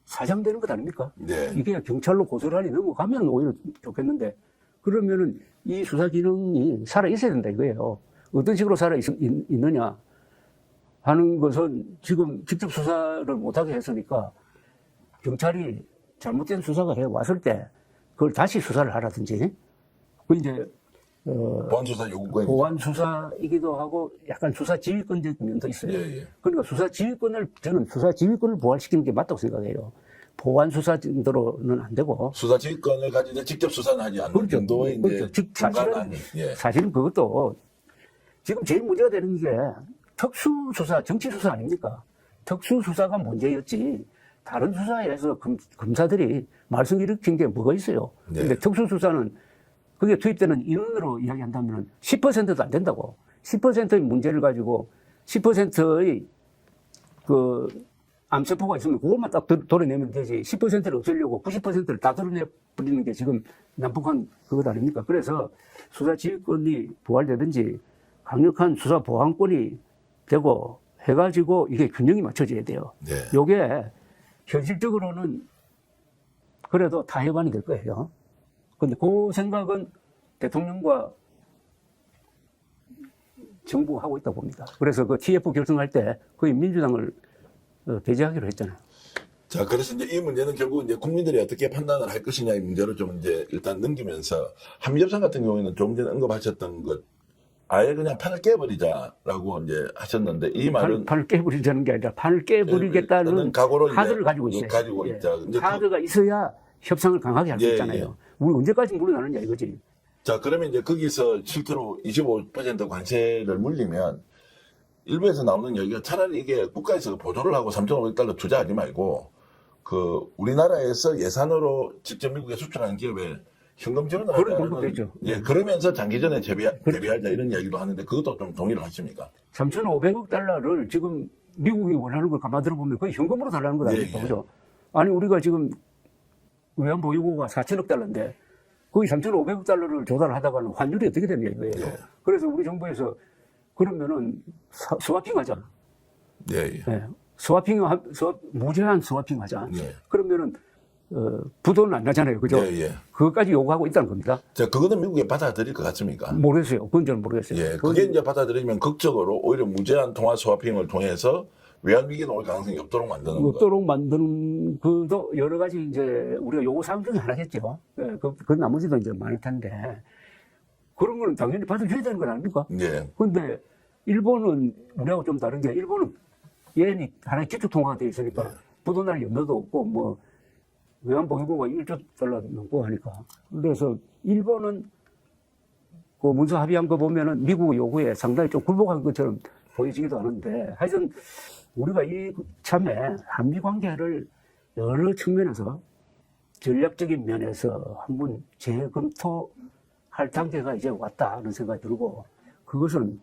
사장되는 것 아닙니까? 네. 이게 경찰로 고스란히 넘어가면 오히려 좋겠는데, 그러면은 이 수사 기능이 살아 있어야 된다 이거예요. 어떤 식으로 살아 있느냐 하는 것은 지금 직접 수사를 못하게 했으니까 경찰이 잘못된 수사가 해 왔을 때 그걸 다시 수사를 하라든지, 그 이제 보안수사 요구권. 보안 수사이기도 하고 약간 수사 지휘권적인 면도 있어요. 예, 예. 그러니까 저는 수사 지휘권을 부활시키는 게 맞다고 생각해요. 보안 수사 정도로는 안 되고. 수사 지휘권을 가지고 직접 수사는 하지 않는 그렇죠. 정도의 그렇죠. 이제 중간 예. 사실은 그것도 지금 제일 문제가 되는 게 특수수사, 정치수사 아닙니까? 특수수사가 문제였지. 다른 수사에서 검사들이 말썽 일으킨 게 뭐가 있어요. 네. 근데 특수수사는 그게 투입되는 인원으로 이야기한다면 10%도 안 된다고. 10%의 문제를 가지고 10%의 그 암세포가 있으면 그것만 딱 도려내면 되지. 10%를 없애려고 90%를 다 도려내버리는 게 지금 난폭한 그것 아닙니까? 그래서 수사 지휘권이 부활되든지 강력한 수사 보안권이 되고 해가지고 이게 균형이 맞춰져야 돼요. 네. 요게 현실적으로는 그래도 타협안이 될 거예요. 근데 그 생각은 대통령과 정부가 하고 있다고 봅니다. 그래서 그 TF 결정할 때 거의 민주당을 배제하기로 했잖아요. 자, 그래서 이제 이 문제는 결국 이제 국민들이 어떻게 판단을 할 것이냐의 문제로 좀 이제 일단 넘기면서 한미협상 같은 경우에는 조금 전에 언급하셨던 것, 아예 그냥 판을 깨버리자라고 이제 하셨는데 이 말은 판을 깨버리자는 게 아니라 판을 깨버리겠다는 각오를 카드를 이제 가지고 있어요. 가지고 예. 있자. 이제 카드가 있어야 협상을 강하게 할 수 예, 있잖아요. 우리 언제까지 물러나느냐 이거지. 자, 그러면 이제 거기서 실제로 25% 관세를 물리면 일부에서 나오는 얘기가 차라리 이게 국가에서 보조를 하고 3,500달러 투자하지 말고 그 우리나라에서 예산으로 직접 미국에 수출하는 기업에 현금 지원을 그런 하자는, 방법도 있죠. 예, 그러면서 장기전에 대비하자 이런 이야기도 하는데 그것도 좀 동의를 하십니까? 3,500억 달러를 지금 미국이 원하는 걸 가만 들어보면 거의 현금으로 달라는 거 아닙니까? 예, 예. 그죠? 아니, 우리가 지금 외환보유 고가 4천억 달러인데 거의 3,500억 달러를 조달하다가는 환율이 어떻게 되냐 이거예요. 예. 그래서 우리 정부에서 그러면은 스와핑 하자. 예, 예. 예. 무제한 스와핑 하자. 예. 그러면은, 부도는 안 나잖아요. 그죠? 예, 예. 그것까지 요구하고 있다는 겁니다. 자, 그거는 미국에 받아들일 것 같습니까? 모르겠어요. 그건 저는 모르겠어요. 예, 그게 이제 받아들이면 극적으로 오히려 무제한 통화 스와핑을 통해서 외환위기가 올 가능성이 없도록 만드는 거. 없도록 만드는 그도 여러 가지 이제 우리가 요구 사항 중에 하나겠죠. 예, 그 나머지도 이제 많을 텐데 그런 거는 당연히 받아줘야 되는 건 아닙니까? 예. 근데 일본은 우리하고 좀 다른 게 일본은 예엔이 하나의 기초 통화가 돼 있으니까 부도날 염려도 없고 뭐 외환 보유고가 1조 달러 넘고 하니까 그래서 일본은 그 문서 합의한 거 보면은 미국 요구에 상당히 좀 굴복한 것처럼 보여지기도 하는데 하여튼 우리가 이참에 한미 관계를 여러 측면에서 전략적인 면에서 한번 재검토할 단계가 이제 왔다 하는 생각이 들고 그것은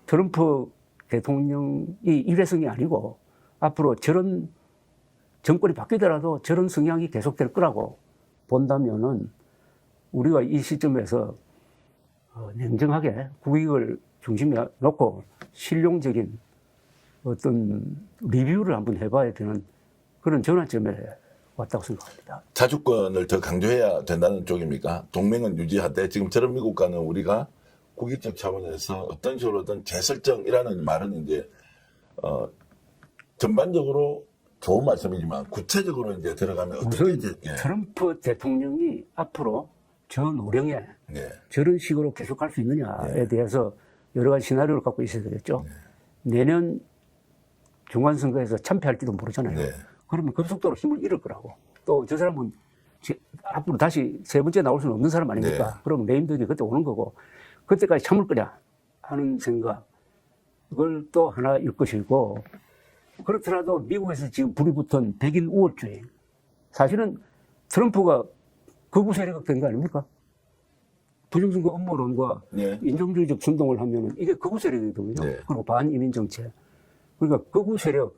트럼프 대통령이 일회성이 아니고 앞으로 저런 정권이 바뀌더라도 저런 성향이 계속될 거라고 본다면은 우리가 이 시점에서 냉정하게 국익을 중심에 놓고 실용적인 어떤 리뷰를 한번 해봐야 되는 그런 전환점에 왔다고 생각합니다. 자주권을 더 강조해야 된다는 쪽입니까? 동맹은 유지하되 지금 저런 미국과는 우리가 국익적 차원에서 어떤 식으로든 재설정이라는 말은 이제 전반적으로 좋은 말씀이지만 구체적으로 이제 들어가면 어떻게 우선 이제 트럼프 대통령이 앞으로 저 노령에 예. 저런 식으로 계속할 수 있느냐에 대해서 여러 가지 시나리오를 갖고 있어야 되겠죠. 내년 중간선거에서 참패할지도 모르잖아요. 네. 그러면 급속도로 힘을 잃을 거라고. 또 저 사람은 앞으로 다시 세 번째 나올 수는 없는 사람 아닙니까? 네. 그럼 레임덕이 그때 오는 거고 그때까지 참을 거냐 하는 생각 그걸 또 하나일 것이고 그렇더라도 미국에서 지금 불이 붙은 백인 우월주의 사실은 트럼프가 극우 세력이 된 거 아닙니까? 부정선거 음모론과 네. 인종주의적 선동을 하면은 이게 극우 세력이거든요. 네. 그리고 반이민 정책. 그러니까 극우 세력,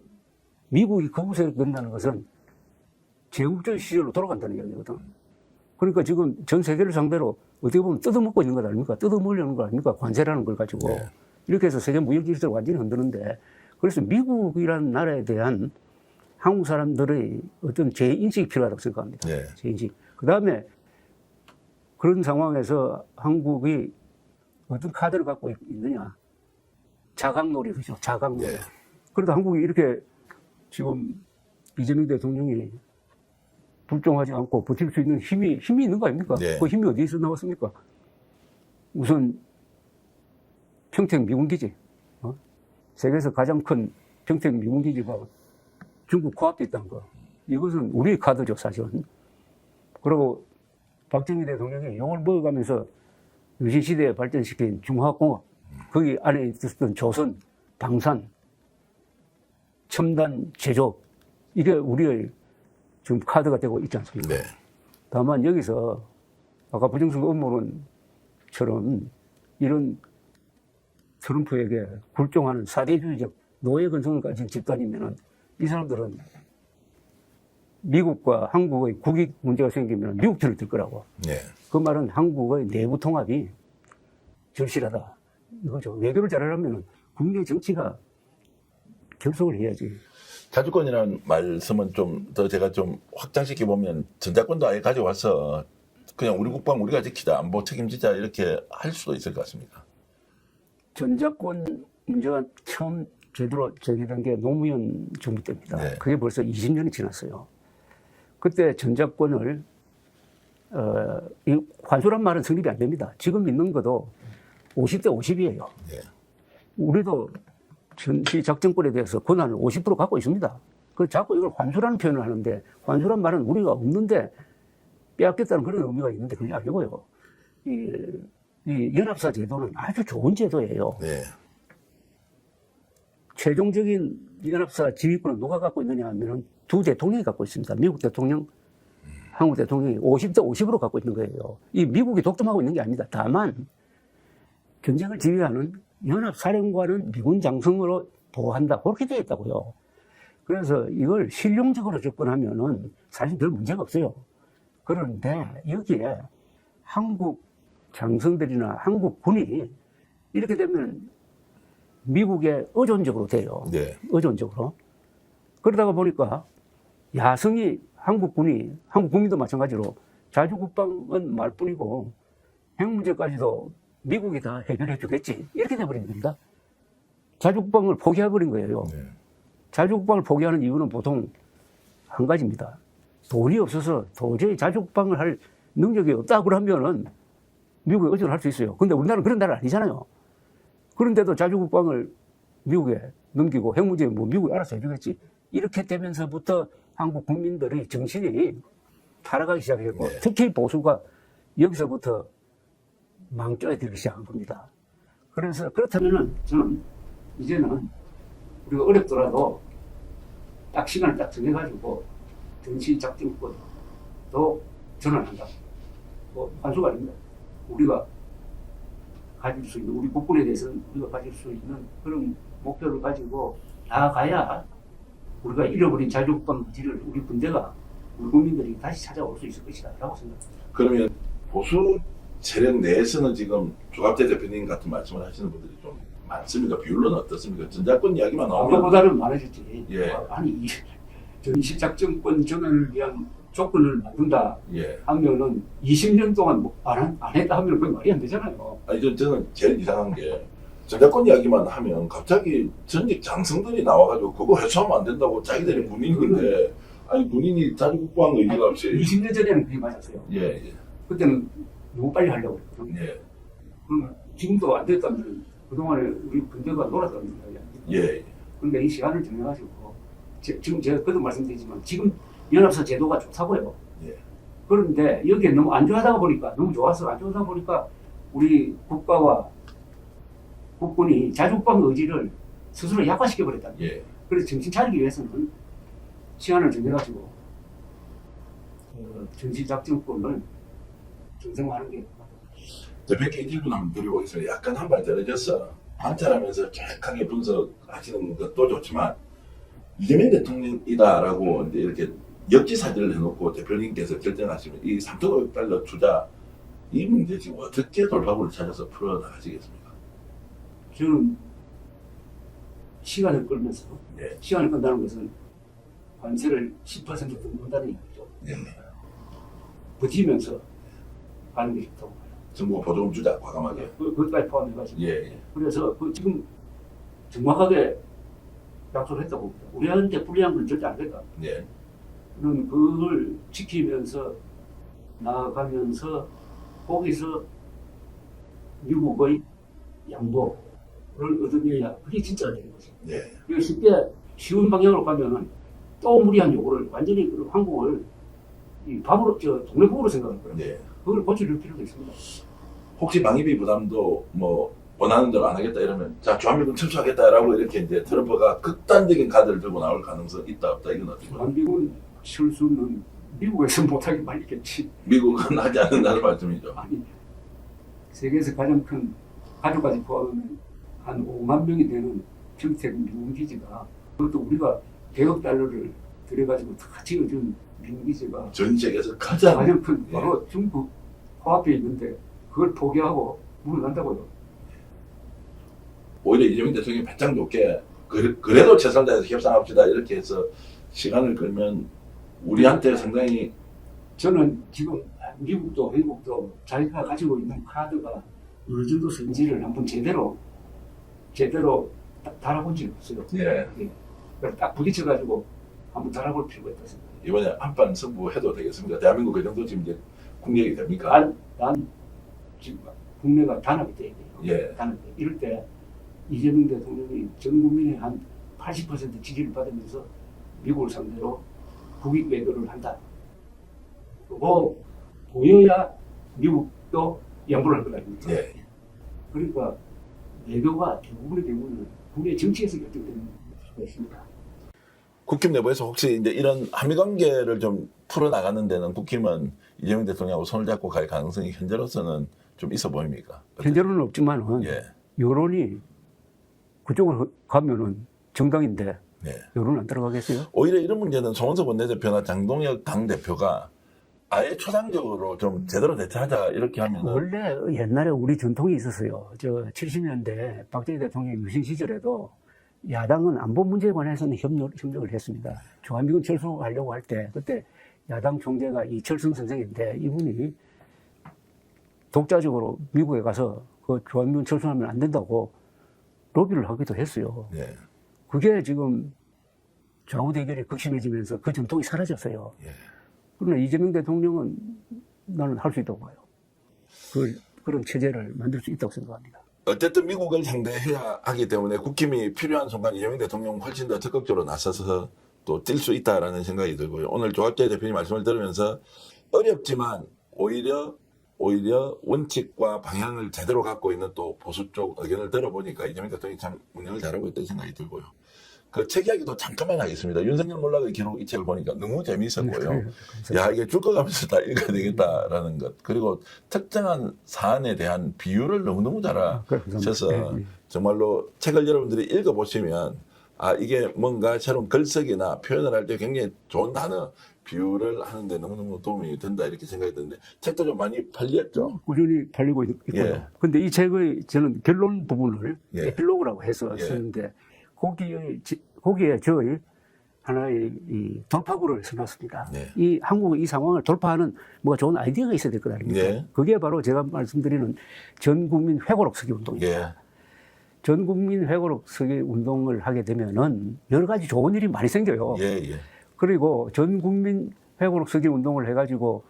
미국이 극우 세력 된다는 것은 제국주의 시절로 돌아간다는 이야기거든. 그러니까 지금 전 세계를 상대로 어떻게 보면 뜯어먹고 있는 것 아닙니까? 뜯어먹으려는 거 아닙니까? 관세라는 걸 가지고. 네. 이렇게 해서 세계 무역 질서를 완전히 흔드는데 그래서 미국이라는 나라에 대한 한국 사람들의 어떤 재인식이 필요하다고 생각합니다. 네. 재인식. 그 다음에 그런 상황에서 한국이 어떤 카드를 갖고 있느냐. 자각놀이, 그죠? 자각놀이. 네. 그래도 한국이 이렇게 지금 이재명 대통령이 불종하지 않고 버틸 수 있는 힘이 있는 거 아닙니까? 네. 그 힘이 어디서 나왔습니까? 우선 평택 미군기지. 세계에서 가장 큰 평택 미군기지가 중국 코앞에 있다는 거. 이것은 우리의 카드죠, 사실은. 그리고 박정희 대통령이 욕을 먹어가면서 유신시대에 발전시킨 중화공업, 거기 안에 있었던 조선, 방산, 첨단 제조, 이게 우리의 지금 카드가 되고 있지 않습니까? 네. 다만 여기서 아까 부정선거 음모론처럼 이런 트럼프에게 굴종하는 사대주의적 노예 근성을 가진 집단이면은 이 사람들은 미국과 한국의 국익 문제가 생기면 미국 편을 들 거라고. 네. 그 말은 한국의 내부 통합이 절실하다. 이거죠. 외교를 잘하려면 국내 정치가 결속을 해야지. 자주권이라는 말씀은 좀 더 제가 좀 확장시켜 보면 전자권도 아예 가져와서 그냥 우리 국방 우리가 지키자, 안보 책임지자 이렇게 할 수도 있을 것 같습니다. 전자권 문제가 처음 제대로 제기된 게 노무현 정부 때입니다. 네. 그게 벌써 20년이 지났어요. 그때 전자권을 이 환수란 말은 성립이 안 됩니다. 지금 있는 것도 50대 50이에요. 네. 우리도 전시 작전권에 대해서 권한을 50% 갖고 있습니다. 그 자꾸 이걸 환수라는 표현을 하는데 환수란 말은 우리가 없는데 빼앗겠다는 그런 의미가 있는데 그게 아니고요. 이 연합사 제도는 아주 좋은 제도예요. 네. 최종적인 연합사 지휘권을 누가 갖고 있느냐 하면 두 대통령이 갖고 있습니다. 미국 대통령, 한국 대통령이 50대 50으로 갖고 있는 거예요. 이 미국이 독점하고 있는 게 아닙니다. 다만 경쟁을 지휘하는 연합사령관은 미군 장성으로 보호한다. 그렇게 되어 있다고요. 그래서 이걸 실용적으로 접근하면은 사실 별 문제가 없어요. 그런데 여기에 한국 장성들이나 한국군이 이렇게 되면 미국에 의존적으로 돼요. 네. 의존적으로. 그러다가 보니까 야성이 한국군이, 한국 국민도 마찬가지로 자주국방은 말뿐이고 핵 문제까지도 미국이 다 해결해 주겠지. 이렇게 돼버린 겁니다. 자주국방을 포기해버린 거예요. 네. 자주국방을 포기하는 이유는 보통 한 가지입니다. 돈이 없어서 도저히 자주국방을 할 능력이 없다 그러면은 미국에 의존할 수 있어요. 근데 우리나라는 그런 나라 아니잖아요. 그런데도 자주국방을 미국에 넘기고 핵 문제 뭐 미국이 알아서 해주겠지. 이렇게 되면서부터 한국 국민들의 정신이 타락하기 시작했고 네. 특히 보수가 여기서부터 망조에 들기 시작한 겁니다. 그래서 그렇다면은 저는 이제는 우리가 어렵더라도 딱 시간을 딱 정해가지고 정치 작전권도 전환한다. 뭐 한수가 아닙니다. 우리가 가질 수 있는 우리 국군에 대해서는 우리가 가질 수 있는 그런 목표를 가지고 나아가야 우리가 잃어버린 자주국방 기지를 우리 군대가 우리 국민들이 다시 찾아올 수 있을 것이다 라고 생각합니다. 그러면 보수 세력 내에서는 지금 조갑재 대표님 같은 말씀을 하시는 분들이 좀 많습니다. 비율로는 어떻습니까? 전작권 이야기만 나오면 아까보다는 많아졌지. 예. 아니 전시작전권 전환을 위한 조건을 만든다 예. 하면은 20년 동안 안 했다 하면 그게 말이 안 되잖아요. 아니 저는 제일 이상한 게 전작권 이야기만 하면 갑자기 전직 장성들이 나와가지고 그거 해소하면 안 된다고 자기들이 군인인데 아니 군인이 자기 국방한 의지가 없이 20년 전에는 그게 맞았어요. 예, 예, 그때는 너무 빨리 하려고 했거든요. 예, 그러면 지금도 안 됐다면 그동안에 우리 군대가 놀았다는 거예요. 예, 그러니까 이 시간을 정해가지고 지금 제가 그도 말씀드리지만 지금 연합사 제도가 좋다고요. 예. 그런데 여기에 너무 안 좋아하다 보니까 너무 좋아서 안 좋아하다 보니까 우리 국가와 국군이 자주국방 의지를 스스로 약화시켜 버렸다. 예. 그래서 정신 차리기 위해서는 시간을 정해가지고 전시작전권을 정상화하는 게 대표께 질문 한번 드리고 있습니다. 약간 한 발 떨어져서 관찰하면서 정확하게 분석하시는 것도 좋지만 이재명 대통령이다라고 이제 이렇게 역지사지를 해놓고 대표님께서 결정하시면 이 3,500달러 투자 이 문제 지금 어떻게 돌파구를 찾아서 풀어나가시겠습니까? 저는 시간을 끌면서 네. 시간을 끈다는 것은 관세를 10% 든다는 얘기죠. 네. 버티면서 가는 게 좋다고 봐요. 정부가 보조금 주자 과감하게. 그것까지 포함해가지고. 예, 예. 그래서 지금 정확하게 약속을 했다고 봅니다. 우리한테 불리한 건 절대 안 된다. 예. 그는 그걸 지키면서 나아가면서 거기서 미국의 양보를 얻어내야 그게 진짜가 되는 거죠. 예. 그래서 쉽게 쉬운 방향으로 가면은 또 무리한 요구를 완전히 그 한국을 이 밥으로 동네국으로 생각할 거예요. 예. 그걸 고쳐줄 필요가 있습니다. 혹시 방위비 부담도 뭐 원하는 대로 안 하겠다 이러면 자 주한미군 철수하겠다라고 이렇게 이제 트럼프가 극단적인 카드를 들고 나올 가능성 있다 없다 이건 어떻게 보세요? 한국은 실수는 미국에서 못하게 말리겠지. 미국은 하지 않는다는 말씀이죠. 아니 세계에서 가장 큰 가족까지 포함하면 한 5만 명이 되는 평택 미군 기지가 그것도 우리가 100억 달러를 들여가지고 다 지어준 미군 기지가 전 세계에서 가장 큰 예. 바로 중국 코앞에 있는데 그걸 포기하고 물러난다고요. 오히려 이재명 대통령이 배짱 좋게 그래도 최선을 다해서 협상합시다 이렇게 해서 시간을 끌면 우리한테 상당히 저는 지금 미국도 한국도 자기가 가지고 있는 카드가 어느 정도 선지를 한번 제대로 달아본 적이 없어요. 예. 그래서 딱 부딪혀가지고 한번 달아볼 필요가 있다 생각해요. 이번에 한판 승부해도 되겠습니까? 대한민국 그 정도 지금 이제 국력이 됩니까? 난 지금 국내가 단합이 돼야 돼요. 예. 단합이 돼. 이럴 때 이재명 대통령이 전 국민의 한 80% 지지를 받으면서 미국을 상대로 국익 외교를 한다. 그거 보여야 미국도 양보를 할 거 아닙니까? 예. 그러니까 외교가 대부분의 경우는 국내 정치에서 결정되는 수가 있습니다. 국힘 내부에서 혹시 이제 이런 한미 관계를 좀 풀어 나가는 데는 국힘은 이재명 대통령하고 손을 잡고 갈 가능성이 현재로서는 좀 있어 보입니까? 현재로는 없지만은 예. 여론이 그쪽으로 가면은 정당인데 예. 여론 안 들어가겠어요? 오히려 이런 문제는 송원석 원내대표나 장동혁 당대표가 아예 초당적으로 좀 제대로 대처하자 이렇게 하면 원래 옛날에 우리 전통이 있었어요. 70년대 박정희 대통령 유신 시절에도 야당은 안보 문제에 관해서는 협력을 했습니다. 주한미군 철수하려고 할 때 그때 야당 총재가 이철성 선생인데 이분이 독자적으로 미국에 가서 그 주한미군 철수하면 안 된다고 로비를 하기도 했어요. 예. 그게 지금 좌우 대결이 극심해지면서 그 전통이 사라졌어요. 예. 그러나 이재명 대통령은 나는 할 수 있다고 봐요. 그런 체제를 만들 수 있다고 생각합니다. 어쨌든 미국을 상대해야 하기 때문에 국힘이 필요한 순간 이재명 대통령 훨씬 더 적극적으로 나서서 또 뛸 수 있다라는 생각이 들고요. 오늘 조갑재 대표님 말씀을 들으면서 어렵지만 오히려 원칙과 방향을 제대로 갖고 있는 또 보수 쪽 의견을 들어보니까 이재명 대통령이 참 운영을 잘하고 있다는 생각이 들고요. 그 책 이야기도 잠깐만 하겠습니다. 윤석열 몰락의 기록 이 책을 보니까 너무 재미있었고요. 야, 이게 줄 거 가면서 다 읽어야 되겠다라는 것. 그리고 특정한 사안에 대한 비유를 너무너무 잘하셔서 정말로 책을 여러분들이 읽어보시면 아, 이게 뭔가 새로운 글쓰기나 표현을 할 때 굉장히 좋은 단어, 비유를 하는데 너무너무 도움이 된다 이렇게 생각이 드는데 책도 좀 많이 팔렸죠. 꾸준히 팔리고 있고요. 예. 근데 이 책의 저는 결론 부분을 예. 에필로그라고 해서 예. 쓰는데 거기에 저의 하나의 이 돌파구를 써놨습니다. 네. 이 한국의 이 상황을 돌파하는 뭐가 좋은 아이디어가 있어야 될 것 아닙니까? 네. 그게 바로 제가 말씀드리는 전국민 회고록 쓰기 운동입니다. 예. 전국민 회고록 쓰기 운동을 하게 되면은 여러 가지 좋은 일이 많이 생겨요. 예, 예. 그리고 전국민 회고록 쓰기 운동을 해가지고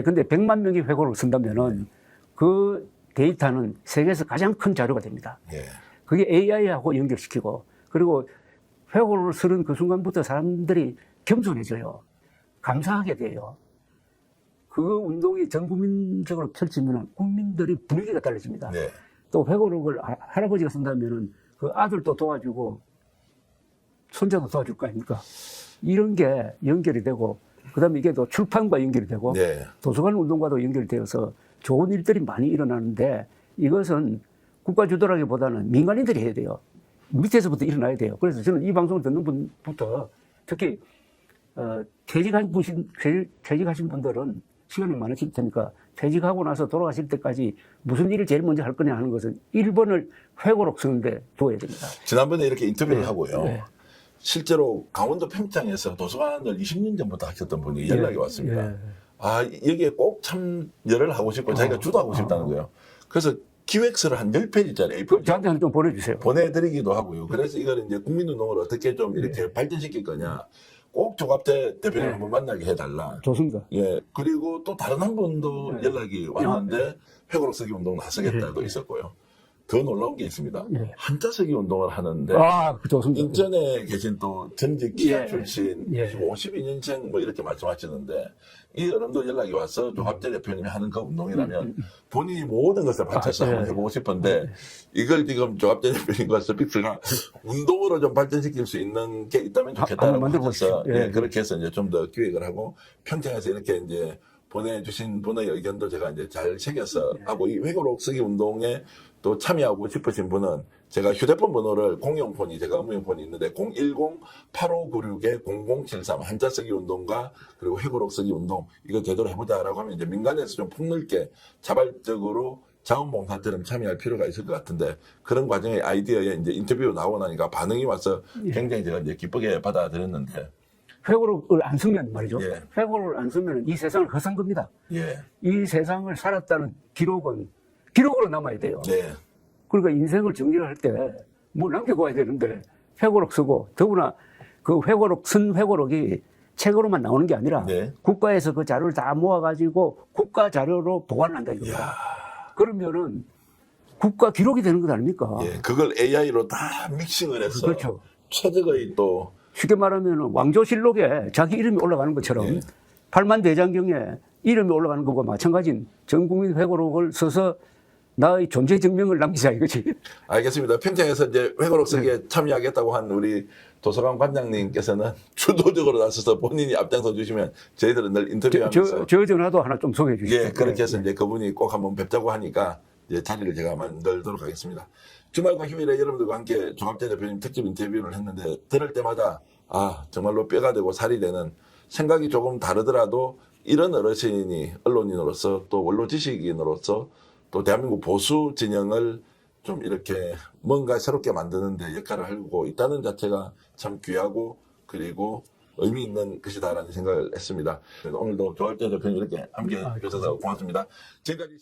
근데 100만 명이 회고록을 쓴다면은 그 데이터는 세계에서 가장 큰 자료가 됩니다. 예. 그게 AI하고 연결시키고 그리고 회고록을 쓰는 그 순간부터 사람들이 겸손해져요. 감사하게 돼요. 그 운동이 전 국민적으로 펼치면 국민들이 분위기가 달라집니다. 네. 또 회고록을 할아버지가 쓴다면은 그 아들도 도와주고 손자도 도와줄 거 아닙니까? 이런 게 연결이 되고 그다음에 이게 또 출판과 연결이 되고 네. 도서관 운동과도 연결이 되어서 좋은 일들이 많이 일어나는데 이것은 국가 주도라기보다는 민간인들이 해야 돼요. 밑에서부터 일어나야 돼요. 그래서 저는 이 방송을 듣는 분부터 특히 퇴직하신 분들은 시간이 많으실 테니까 퇴직하고 나서 돌아가실 때까지 무슨 일을 제일 먼저 할 거냐 하는 것은 1번을 회고록 쓰는데 두어야 됩니다. 지난번에 이렇게 인터뷰를 네. 하고요. 네. 실제로 강원도 평창에서 도서관을 20년 전부터 하셨던 분이 연락이 왔습니다. 예. 아, 여기에 꼭 참여를 하고 싶고 자기가 주도하고 싶다는 거예요. 그래서 기획서를 한 10페이지짜리 A4 저한테 좀 보내주세요. 보내드리기도 하고요. 그래서 이걸 이제 국민운동을 어떻게 좀 이렇게 발전시킬 거냐. 꼭 조갑재 대표님 한번 만나게 해달라. 좋습니다. 예. 그리고 또 다른 한 분도 연락이 왔는데 회고록 쓰기 운동 나서겠다도 있었고요. 더 놀라운 게 있습니다. 예. 한자 쓰기 운동을 하는데 좋습니다. 인천에 계신 또 전직 기자 예. 출신 예. 52년생 뭐 이렇게 말씀하시는데 이 여러분도 연락이 와서 조갑재 대표님이 하는 그 운동이라면 본인이 모든 것을 바쳐서 한번 해보고 싶은데 이걸 지금 조갑재 대표님과 서픽스가 운동으로 좀 발전시킬 수 있는 게 있다면 좋겠다라고 한번 만들어보십시오. 하셔서 예. 그렇게 해서 이제 좀 더 기획을 하고 평창에서 이렇게 이제 보내주신 분의 의견도 제가 이제 잘 새겨서 하고 이 회고록 쓰기 운동에 또 참여하고 싶으신 분은 제가 휴대폰 번호를 공용폰이 제가 업무용폰이 있는데 010-8596-0073 한자 쓰기 운동과 그리고 회고록 쓰기 운동 이거 제대로 해보자라고 하면 이제 민간에서 좀 폭넓게 자발적으로 자원봉사처럼 참여할 필요가 있을 것 같은데 그런 과정의 아이디어에 이제 인터뷰 나오고 나니까 반응이 와서 굉장히 제가 이제 기쁘게 받아들였는데 회고록을 안 쓰면 말이죠. 예. 회고록을 안 쓰면 이 세상을 허산 겁니다. 예, 이 세상을 살았다는 기록은 기록으로 남아야 돼요. 네, 그러니까 인생을 정리를 할 때 뭐 남겨둬야 되는데 회고록 쓰고 더구나 그 회고록 쓴 회고록이 책으로만 나오는 게 아니라 네. 국가에서 그 자료를 다 모아가지고 국가 자료로 보관한다 이겁니다. 그러면은 국가 기록이 되는 것 아닙니까? 예, 그걸 AI로 다 믹싱을 해서 그렇죠. 최적의 또 쉽게 말하면 왕조실록에 자기 이름이 올라가는 것처럼 예. 팔만 대장경에 이름이 올라가는 것과 마찬가지인 전국민 회고록을 써서 나의 존재 증명을 남기자 이거지. 알겠습니다. 평창에서 이제 회고록 쓰기에 참여하겠다고 한 우리 도서관 관장님께서는 주도적으로 나서서 본인이 앞장서 주시면 저희들은 늘 인터뷰하면서 저 전화도 하나 좀 소개해 주시죠. 예, 그렇게 해서 이제 그분이 꼭 한번 뵙자고 하니까 이제 자리를 제가 만들도록 하겠습니다. 주말과 휴일에 여러분들과 함께 조갑재 대표님 특집 인터뷰를 했는데 들을 때마다 정말로 뼈가 되고 살이 되는 생각이 조금 다르더라도 이런 어르신이 언론인으로서 또 원로 지식인으로서 또 대한민국 보수 진영을 좀 이렇게 뭔가 새롭게 만드는 데 역할을 하고 있다는 자체가 참 귀하고 그리고 의미 있는 것이다라는 생각을 했습니다. 그래서 오늘도 조갑재 대표님 이렇게 함께 해주셔서 고맙습니다. 지금까지